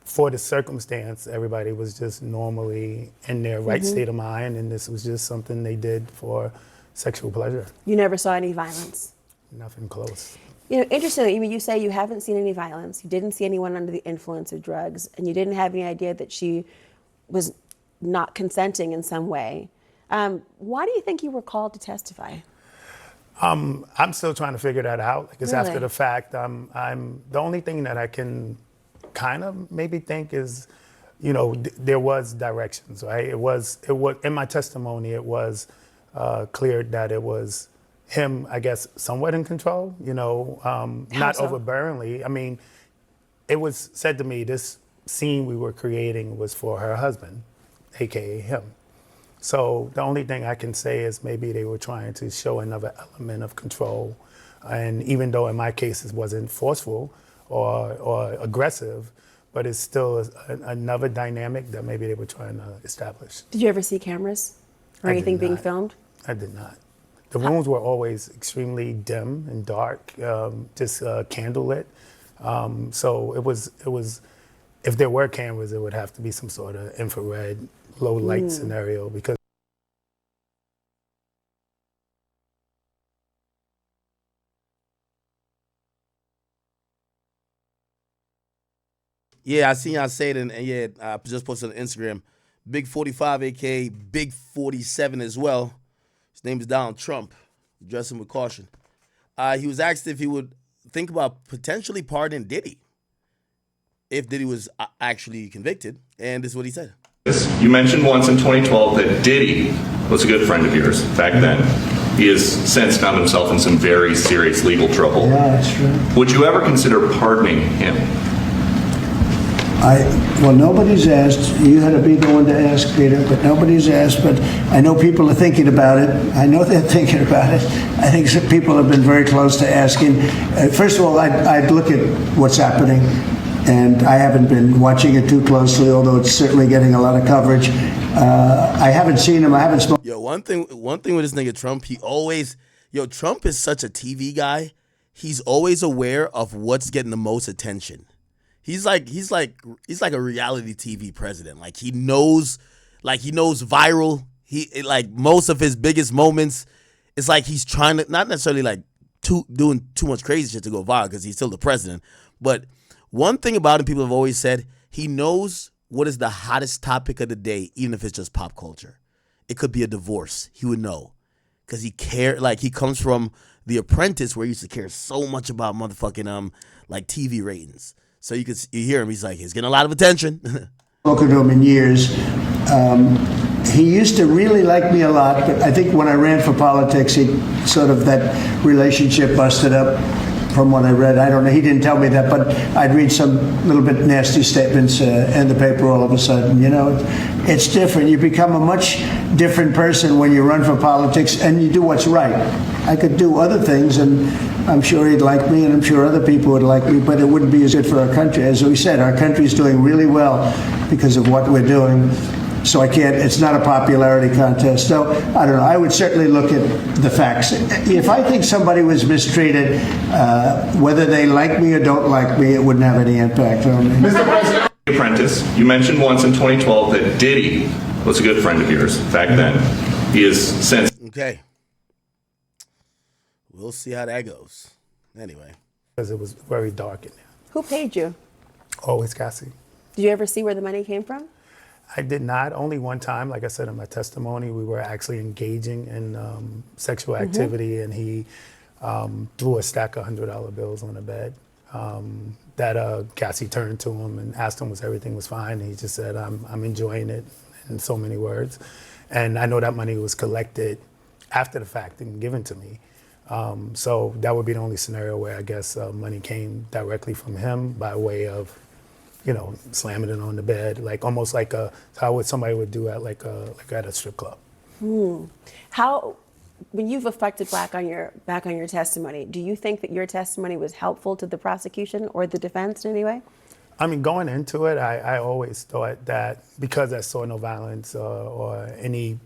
for the circumstance, everybody was just normally in their right state of mind, and this was just something they did for sexual pleasure. You never saw any violence? Nothing close. You know, interestingly, you say you haven't seen any violence, you didn't see anyone under the influence of drugs, and you didn't have any idea that she was not consenting in some way. Why do you think you were called to testify? I'm still trying to figure that out. Like it's Really? after the fact. I'm the only thing that I can kind of maybe think is, you know, there was directions, right? It was in my testimony. It was clear that it was him, I guess, somewhat in control. You know, not so? overbearingly. I mean, it was said to me this scene we were creating was for her husband, aka him. So the only thing I can say is maybe they were trying to show another element of control. And even though in my case it wasn't forceful or aggressive, but it's still another dynamic that maybe they were trying to establish. Did you ever see cameras or I did anything being not. filmed? I did not. The rooms were always extremely dim and dark, just candlelit. So it was, if there were cameras, it would have to be some sort of infrared, low light scenario because. Yeah, I seen y'all say it, and yeah, I just posted on Instagram. Big 45, aka Big 47 as well. His name is Donald Trump. Dressing with caution. He was asked if he would think about potentially pardoning Diddy. if Diddy was actually convicted, and this is what he said. You mentioned once in 2012 that Diddy was a good friend of yours back then. He has since found himself in some very serious legal trouble. Yeah, that's true. Would you ever consider pardoning him? Well, nobody's asked. You had to be the one to ask, Peter, but nobody's asked. But I know people are thinking about it. I know they're thinking about it. I think some people have been very close to asking. First of all, I'd look at what's happening, and I haven't been watching it too closely, although it's certainly getting a lot of coverage. I haven't seen him. I haven't spoken. Yo, one thing with this nigga Trump, Trump is such a TV guy. He's always aware of what's getting the most attention. He's like a reality TV president. Like he knows viral. He like most of his biggest moments. It's like he's trying to not necessarily like doing too much crazy shit to go viral because he's still the president. But one thing about him, people have always said, he knows what is the hottest topic of the day, even if it's just pop culture. It could be a divorce. He would know because he cared. Like he comes from The Apprentice, where he used to care so much about motherfucking like TV ratings. So you hear him. He's like, he's getting a lot of attention. Spoken to him in years. He used to really like me a lot, but I think when I ran for politics, that relationship busted up. From what I read, I don't know. He didn't tell me that, but I'd read some little bit nasty statements in the paper all of a sudden. You know, it's different. You become a much different person when you run for politics and you do what's right. I could do other things, and I'm sure he'd like me, and I'm sure other people would like me, but it wouldn't be as good for our country. As we said, our country's doing really well because of what we're doing. So it's not a popularity contest. So I don't know. I would certainly look at the facts. If I think somebody was mistreated, whether they like me or don't like me, it wouldn't have any impact on me. Mr. President. Apprentice, you mentioned once in 2012 that Diddy was a good friend of yours back then. He has since. Okay. We'll see how that goes. Anyway. Because it was very dark in there. Who paid you? Always Cassie. Did you ever see where the money came from? I did not. Only one time, like I said in my testimony, we were actually engaging in sexual activity, and he threw a stack of $100 bills on the bed. Cassie turned to him and asked him if everything was fine. And he just said, I'm enjoying it, in so many words. And I know that money was collected after the fact and given to me. So that would be the only scenario where I guess money came directly from him by way of slamming it on the bed, like almost like how somebody would do at like at a strip club. How, when you've reflected back on your testimony, do you think that your testimony was helpful to the prosecution or the defense in any way? I mean, going into it, I always thought that because I saw no violence or any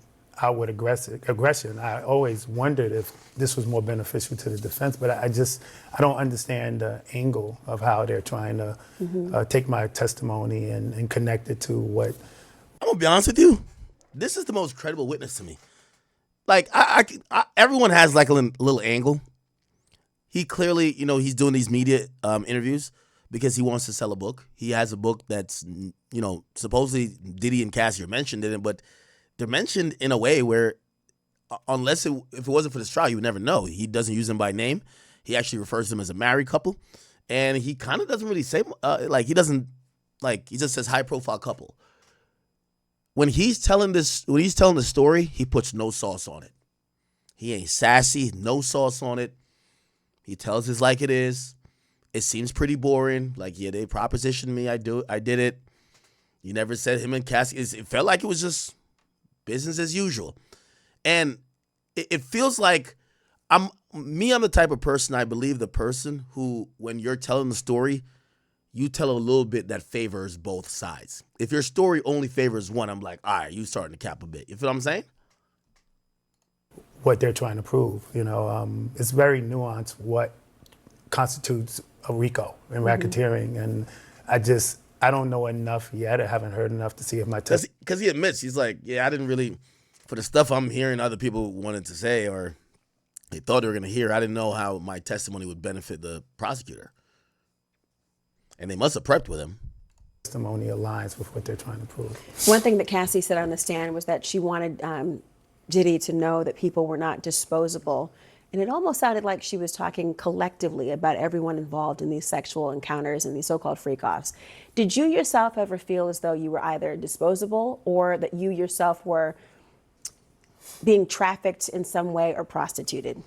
outward aggression, I always wondered if this was more beneficial to the defense, but I don't understand the angle of how they're trying to take my testimony and connect it to what. I'm gonna be honest with you. This is the most credible witness to me. Like, everyone has like a little angle. He clearly, he's doing these media interviews because he wants to sell a book. He has a book that's, supposedly Diddy and Cassie are mentioned in it, but they're mentioned in a way where, if it wasn't for this trial, you would never know. He doesn't use them by name. He actually refers to them as a married couple, and he kind of doesn't really say he just says high profile couple. When he's telling the story, he puts no sauce on it. He ain't sassy, no sauce on it. He tells us like it is. It seems pretty boring. Like, yeah, they propositioned me. I did it. You never said him and Cassie. It felt like it was just business as usual. And it feels like I'm the type of person, I believe the person who, when you're telling the story, you tell a little bit that favors both sides. If your story only favors one, I'm like, all right, you starting to cap a bit. You feel what I'm saying? What they're trying to prove, it's very nuanced what constitutes a RICO and racketeering. And I don't know enough yet. I haven't heard enough to see if my testimony. Because he admits, he's like, yeah, I didn't really, for the stuff I'm hearing other people wanted to say or they thought they were going to hear, I didn't know how my testimony would benefit the prosecutor. And they must have prepped with him. Testimony aligns with what they're trying to prove. One thing that Cassie said on the stand was that she wanted Diddy to know that people were not disposable And it almost sounded like she was talking collectively about everyone involved in these sexual encounters and these so-called freak-offs. Did you yourself ever feel as though you were either disposable or that you yourself were being trafficked in some way or prostituted?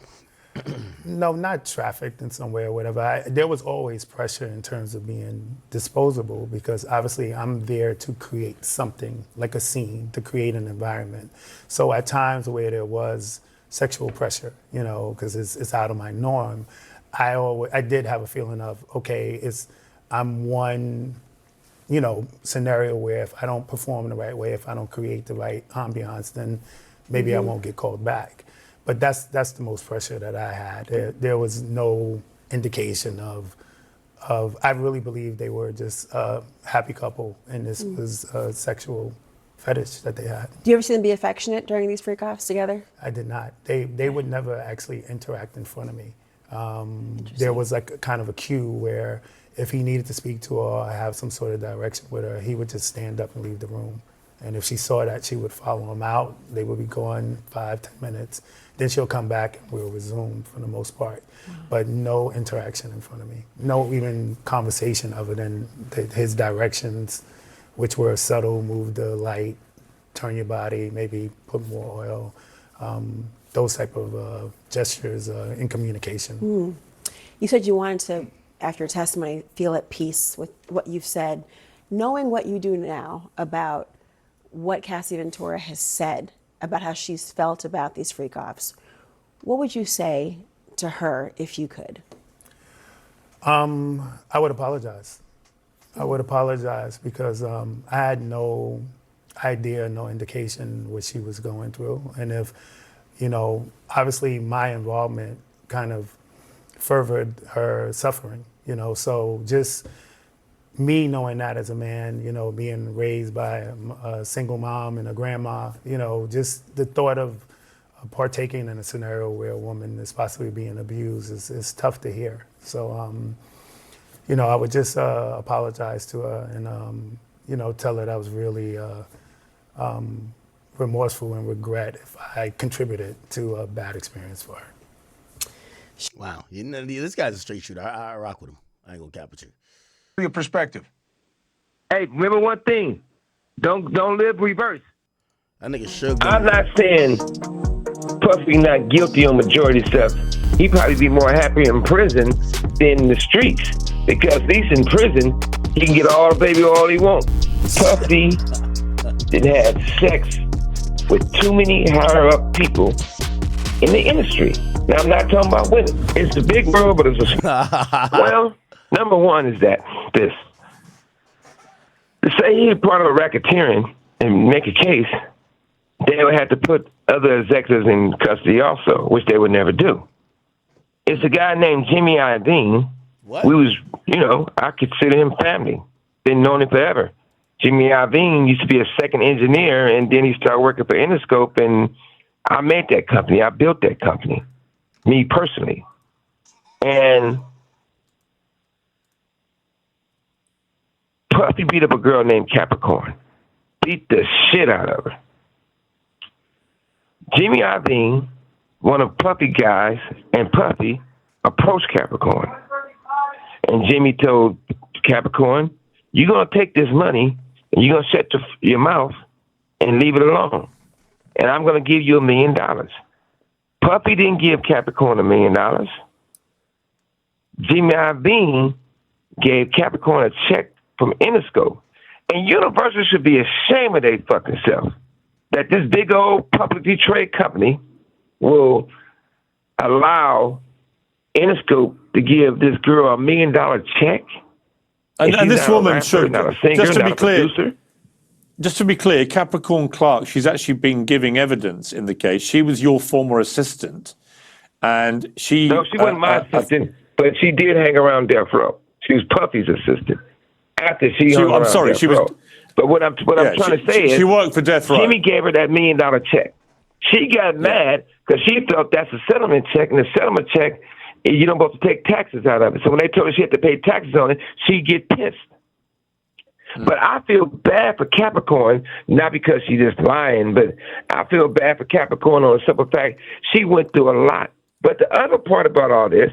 No, not trafficked in some way or whatever. There was always pressure in terms of being disposable because obviously I'm there to create something, like a scene, to create an environment. So at times where there was sexual pressure, you know, because it's out of my norm, I did have a feeling of, okay, I'm one, you know, scenario where if I don't perform in the right way, if I don't create the right ambiance, then maybe I won't get called back. But that's the most pressure that I had. There was no indication of I really believe they were just a happy couple, and this was a sexual fetish that they had. Do you ever see them be affectionate during these freak-offs together? I did not. They would never actually interact in front of me. There was like a kind of a cue where if he needed to speak to her or have some sort of direction with her, he would just stand up and leave the room. And if she saw that, she would follow him out. They would be gone 5-10 minutes. Then she'll come back and we'll resume for the most part. But no interaction in front of me. No even conversation other than his directions, which were subtle: move the light, turn your body, maybe put more oil. Those type of gestures in communication. You said you wanted to, after your testimony, feel at peace with what you've said. Knowing what you do now about what Cassie Ventura has said about how she's felt about these freak-offs, what would you say to her if you could? I would apologize. I would apologize because I had no idea, no indication what she was going through. And if, you know, obviously my involvement kind of furthered her suffering, you know, so just me knowing that as a man, you know, being raised by a single mom and a grandma, you know, just the thought of partaking in a scenario where a woman is possibly being abused is tough to hear. So, you know, I would just apologize to her and, you know, tell her that I was really remorseful and regret if I contributed to a bad experience for her. Wow. You know, this guy's a straight shooter. I rock with him. I ain't gonna cap with you. Your perspective. Hey, remember one thing. Don't live reverse. That nigga Suge. I'm not saying Puffy not guilty on majority stuff. He'd probably be more happy in prison than in the streets. Because at least in prison, he can get all the baby all he wants. Puffy did have sex with too many higher up people in the industry. Now, I'm not talking about women. It's a big world, but it's a... Well, number one is this. To say he's part of a racketeering and make a case, they would have to put other executives in custody also, which they would never do. It's a guy named Jimmy Iovine. What? We was, you know, I consider him family. Been known him forever. Jimmy Iovine used to be a second engineer, and then he started working for Interscope, and I made that company. I built that company, me personally. And Puffy beat up a girl named Capricorn. Beat the shit out of her. Jimmy Iovine, one of Puffy guys, and Puffy approached Capricorn. And Jimmy told Capricorn, you're going to take this money and you're going to shut your mouth and leave it alone. And I'm going to give you $1 million. Puffy didn't give Capricorn $1 million. Jimmy Iovine gave Capricorn a check from Interscope. And Universal should be ashamed of their fucking self that this big old publicly traded company will allow Interscope to give this girl $1 million check. And this woman, should just to be clear, Capricorn Clark, she's actually been giving evidence in the case. She was your former assistant, and she... No, she wasn't my assistant, but she did hang around death row. She was Puffy's assistant. After she hung around death row. But what I'm trying to say is... She worked for death row. Jimmy gave her that $1 million check. She got mad because she felt that's a settlement check, and the settlement check, you don't supposed to take taxes out of it. So when they told her she had to pay taxes on it, she'd get pissed. But I feel bad for Capricorn, not because she's just lying, but I feel bad for Capricorn on the simple fact she went through a lot But the other part about all this,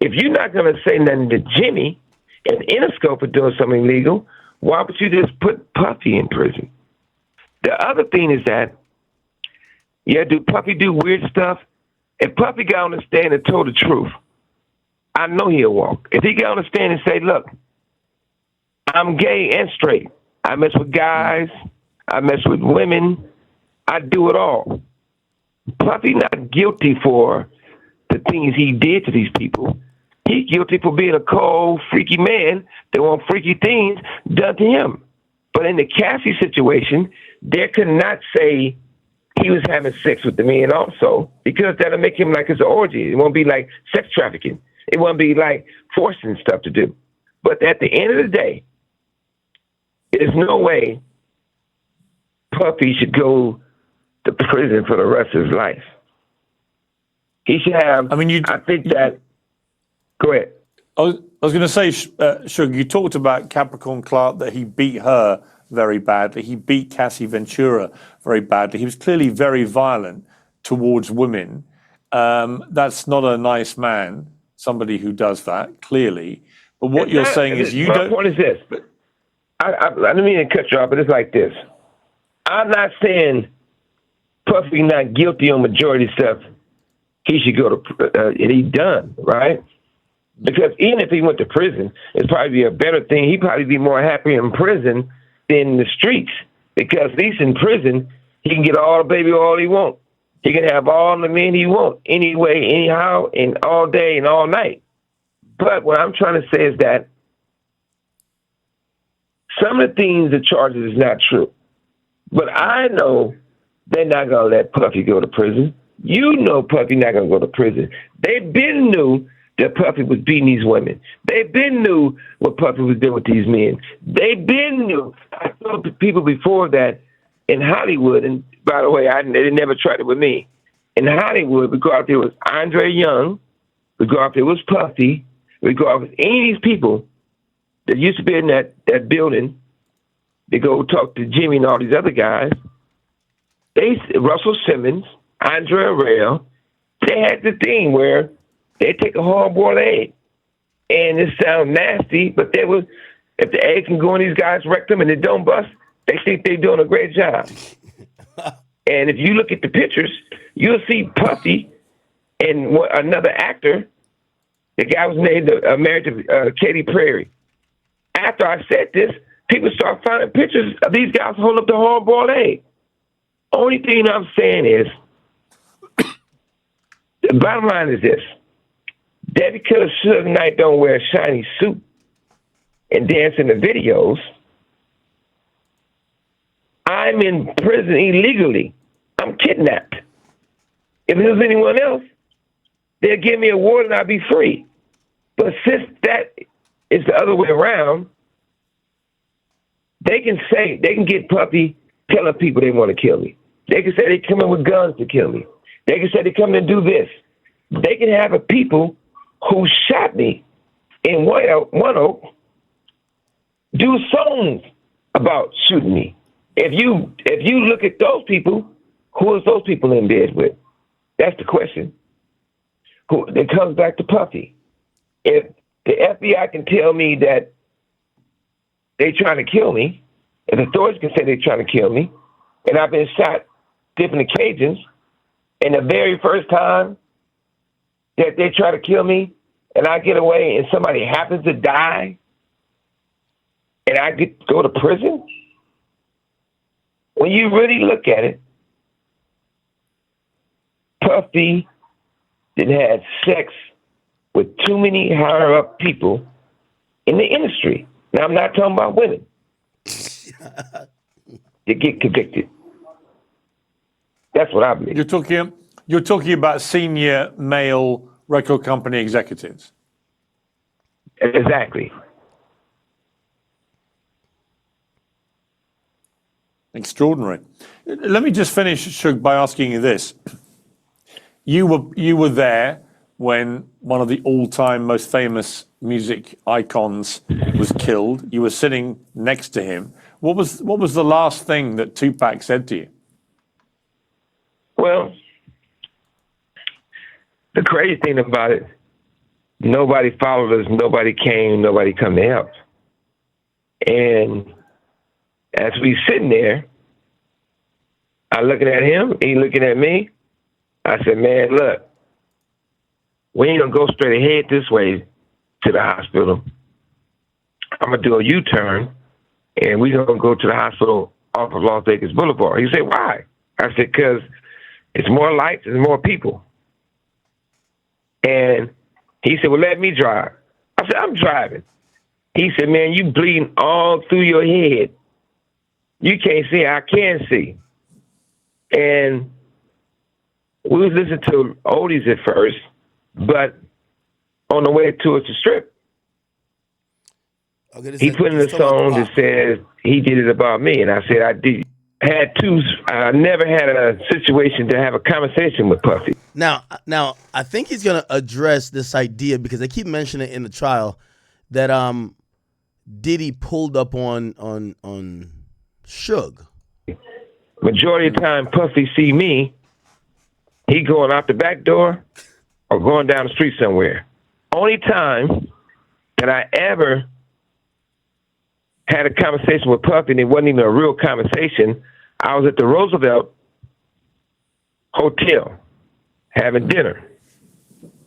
if you're not going to say nothing to Jimmy and Interscope for doing something illegal, why would you just put Puffy in prison? The other thing is that, yeah, do Puffy do weird stuff? If Puffy got on the stand and told the truth, I know he'll walk. If he got on the stand and say, look, I'm gay and straight. I mess with guys. I mess with women. I do it all. Puffy not guilty for the things he did to these people. He's guilty for being a cold, freaky man that want freaky things done to him. But in the Cassie situation, they could not say he was having sex with the men also, because that'll make him like his orgy. It won't be like sex trafficking. It won't be like forcing stuff to do. But at the end of the day, there's no way Puffy should go to prison for the rest of his life. He should have. I think that. Go ahead. I was going to say, Suge, you talked about Capricorn Clark, that he beat her very badly. He beat Cassie Ventura very badly. He was clearly very violent towards women. That's not a nice man, somebody who does that, clearly. But what you're saying is you don't. My point is this. I didn't mean to cut you off, but it's like this. I'm not saying Puffy not guilty on majority stuff. He should go to, and he's done, right? Because even if he went to prison, it'd probably be a better thing. He'd probably be more happy in prison than in the streets. Because at least in prison, he can get all the baby all he wants. He can have all the men he wants, anyway, anyhow, and all day and all night. But what I'm trying to say is that some of the things, the charges is not true. But I know they're not going to let Puffy go to prison. You know Puffy not going to go to prison. They been knew that Puffy was beating these women. They been knew what Puffy was doing with these men. They been knew. I told people before that in Hollywood, and by the way, they never tried it with me. In Hollywood, we go out there with Andre Young, we go out there with Puffy, we go out with any of these people that used to be in that building. They go talk to Jimmy and all these other guys. Russell Simmons, Andre Arell, they had the thing where they take a hard-boiled egg. And it sounds nasty, but if the egg can go in these guys' rectum and it don't bust, they think they're doing a great job. And if you look at the pictures, you'll see Puffy and another actor. The guy was married to Katy Perry. After I said this, people start finding pictures of these guys holding up the hard-boiled egg. Only thing I'm saying is, the bottom line is this. That because Suge Knight don't wear a shiny suit and dance in the videos, I'm in prison illegally. I'm kidnapped. If it was anyone else, they'd give me a warrant and I'd be free. But since that is the other way around, they can get Puffy telling people they want to kill me. They can say they come in with guns to kill me. They can say they come in to do this. They can have people who shot me in One Oak do songs about shooting me. If you look at those people, who is those people in bed with? That's the question. It comes back to Puffy. If the FBI can tell me that they're trying to kill me, if authorities can say they're trying to kill me, and I've been shot different occasions, and the very first time that they try to kill me and I get away and somebody happens to die and I get to go to prison, when you really look at it, Puffy didn't have sex with too many higher up people in the industry. Now, I'm not talking about women that get convicted. That's what I believe. You're talking about senior male record company executives. Exactly. Extraordinary. Let me just finish, Suge, by asking you this. You were there when one of the all-time most famous music icons was killed. You were sitting next to him. What was the last thing that Tupac said to you? Well, The crazy thing about it, nobody followed us, nobody came, nobody come to help. And as we sitting there, I looking at him, he looking at me. I said, man, look, we ain't gonna go straight ahead this way to the hospital. I'm gonna do a U-turn, and we gonna go to the hospital off of Las Vegas Boulevard. He said, why? I said, because it's more lights and more people. And he said, well, let me drive. I said, I'm driving. He said, man, you bleeding all through your head. You can't see, I can see. And we was listening to oldies at first, but on the way towards the strip, he put in a song that says he did it about me. And I said, I did. I never had a situation to have a conversation with Puffy. Now, I think he's gonna address this idea because they keep mentioning it in the trial that Diddy pulled up on Suge. Majority of the time, Puffy see me, he going out the back door or going down the street somewhere. Only time that I ever had a conversation with Puffy, and it wasn't even a real conversation, I was at the Roosevelt Hotel having dinner.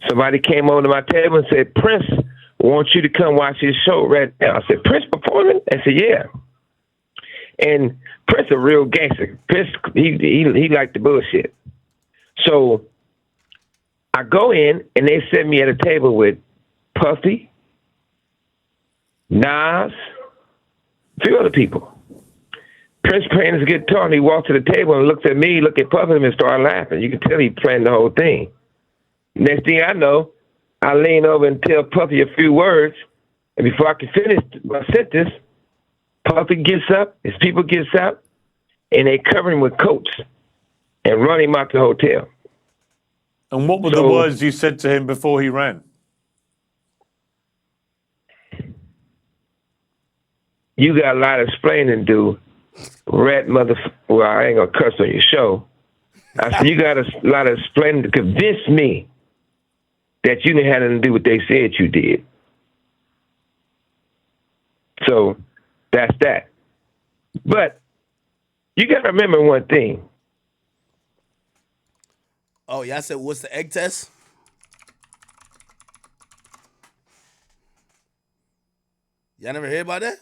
Somebody came over to my table and said, Prince wants you to come watch his show right now. I said, Prince performing? I said, yeah. And Prince a real gangster. Prince, he liked the bullshit. So I go in, and they set me at a table with Puffy, Nas, a few other people. Prince playing his guitar, and he walked to the table and looked at me, looked at Puffy, and started laughing. You could tell he planned the whole thing. Next thing I know, I lean over and tell Puffy a few words, and before I can finish my sentence, Puffy gets up, his people gets up, and they cover him with coats and run him out the hotel. And what were the words you said to him before he ran? You got a lot of explaining to do. Rat well, I ain't gonna cuss on your show. I said, you got a lot of explaining to convince me that you didn't have nothing to do what they said you did. So that's that. But you got to remember one thing. Oh, yeah, I said, what's the egg test? Y'all never hear about that?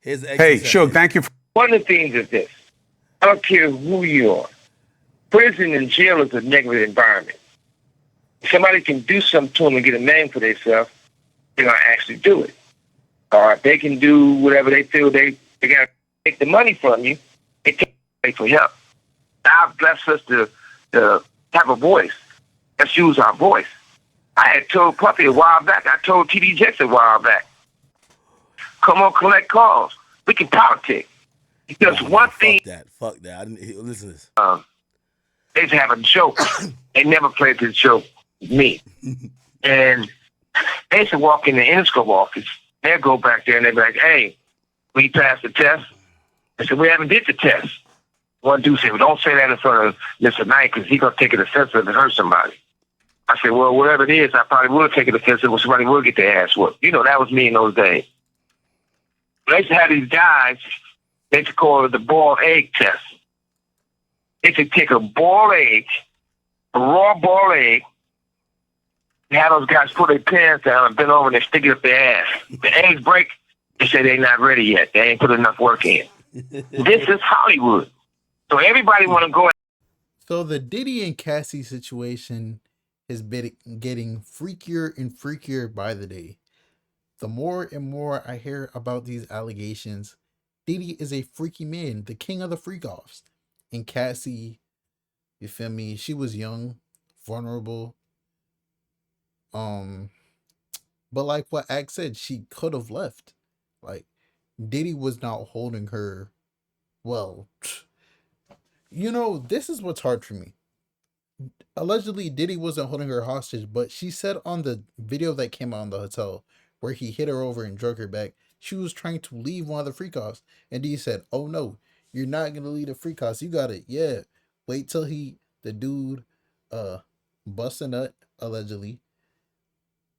Here's the egg Hey, test. Suge, thank you. One of the things is this. I don't care who you are. Prison and jail is a negative environment. If somebody can do something to them and get a name for themselves, they're going to actually do it. Or if they can do whatever they feel they got to take the money from you, they take it for help. God bless us to have a voice. Let's use our voice. I had told Puffy a while back. I told T.D. Jackson a while back. Come on, collect calls. We can politic. Because one thing... Fuck that. I didn't listen to this. They used to have a joke. They never played this joke with me. And they used to walk in the Interscope office. They'd go back there and they'd be like, hey, we passed the test. I said, we haven't did the test. One dude said, well, don't say that in front of Mr. Knight because he's going to take it offensive and hurt somebody. I said, well, whatever it is, I probably will take it offensive or somebody will get their ass whooped. You know, that was me in those days. They used to have these guys, they used to call it the boiled egg test. They used to take a boiled egg, a raw boiled egg, and have those guys put their pants down and bend over and they stick it up their ass. The eggs break, they say they're not ready yet. They ain't put enough work in. This is Hollywood. So everybody want to go. So the Diddy and Cassie situation has been getting freakier and freakier by the day. The more and more I hear about these allegations, Diddy is a freaky man, the king of the freak-offs. And Cassie, you feel me, she was young, vulnerable. But like what Ak said, she could have left. Like, Diddy was not holding her well. You know, this is what's hard for me. Allegedly, Diddy wasn't holding her hostage, but she said on the video that came out in the hotel where he hit her over and drug her back, she was trying to leave one of the freak offs, and Diddy said, "Oh no, you're not gonna leave the freak offs. You gotta, wait till the dude, bust a nut allegedly,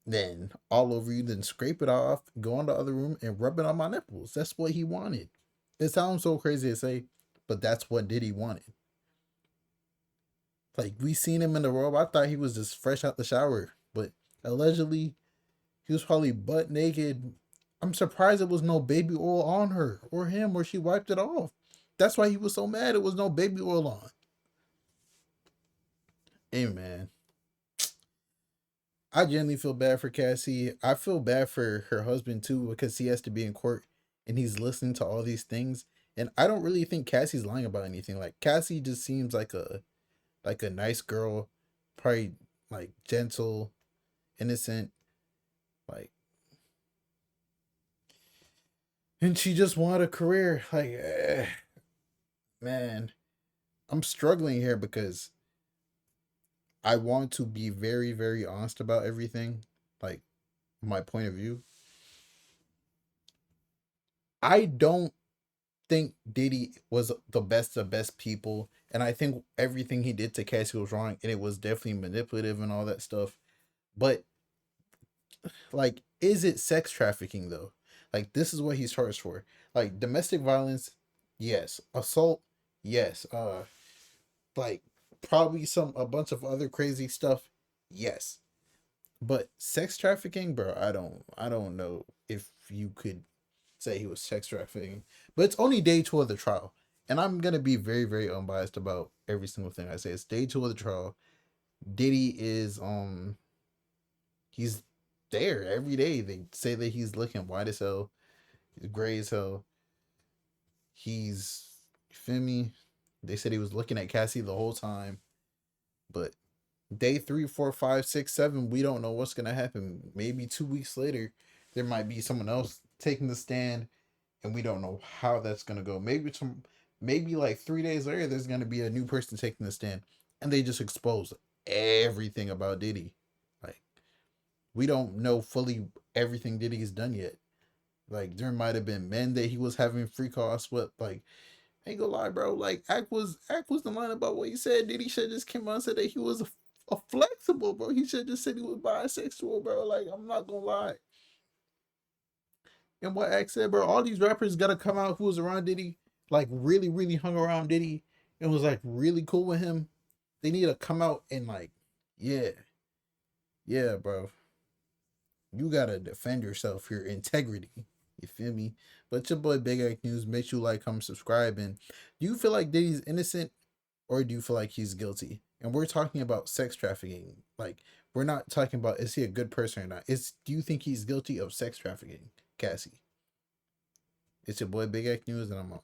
then all over you, then scrape it off, go in the other room and rub it on my nipples." That's what he wanted. It sounds so crazy to say, but that's what Diddy wanted. Like, we seen him in the robe. I thought he was just fresh out the shower, but allegedly he was probably butt naked. I'm surprised there was no baby oil on her or him, or she wiped it off. That's why he was so mad. It was no baby oil on. Hey man, I genuinely feel bad for Cassie. I feel bad for her husband too, because he has to be in court and he's listening to all these things. And I don't really think Cassie's lying about anything. Like, Cassie just seems like a nice girl, probably like gentle, innocent, like, and she just wanted a career. Like, man, I'm struggling here because I want to be very, very honest about everything, like my point of view. I don't think Diddy was the best of best people, and I think everything he did to Cassie was wrong, and it was definitely manipulative and all that stuff. But like, is it sex trafficking though? Like, this is what he's charged for. Like, domestic violence, yes. Assault, yes. Like, probably a bunch of other crazy stuff, yes. But sex trafficking, bro, I don't know if you could say he was sex trafficking. But it's only day 2 of the trial. And I'm gonna be very, very unbiased about every single thing I say. It's day 2 of the trial. Diddy is he's there every day. They say that he's looking white as hell, he's gray as hell. He's, you feel me? They said he was looking at Cassie the whole time. But day 3, 4, 5, 6, 7, we don't know what's gonna happen. Maybe 2 weeks later, there might be someone else taking the stand, and we don't know how that's gonna go. Maybe like 3 days later, there's gonna be a new person taking the stand, and they just expose everything about Diddy. Like, we don't know fully everything Diddy's done yet. Like, there might have been men that he was having freak offs with. Like, I ain't gonna lie, bro. Like, Act was the line about what he said. Diddy should just came out and said that he was a flexible, bro. He should just said he was bisexual, bro. Like, I'm not gonna lie. And what Act said, bro, all these rappers gotta come out who was around Diddy, like really, really hung around Diddy and was like really cool with him. They need to come out and like, yeah, bro. You gotta defend yourself, your integrity. You feel me? But your boy Big Act News. Make sure you like, comment, subscribe. And do you feel like Diddy's innocent, or do you feel like he's guilty? And we're talking about sex trafficking. Like, we're not talking about is he a good person or not. Do you think he's guilty of sex trafficking, Cassie? It's your boy Big Act News, and I'm out.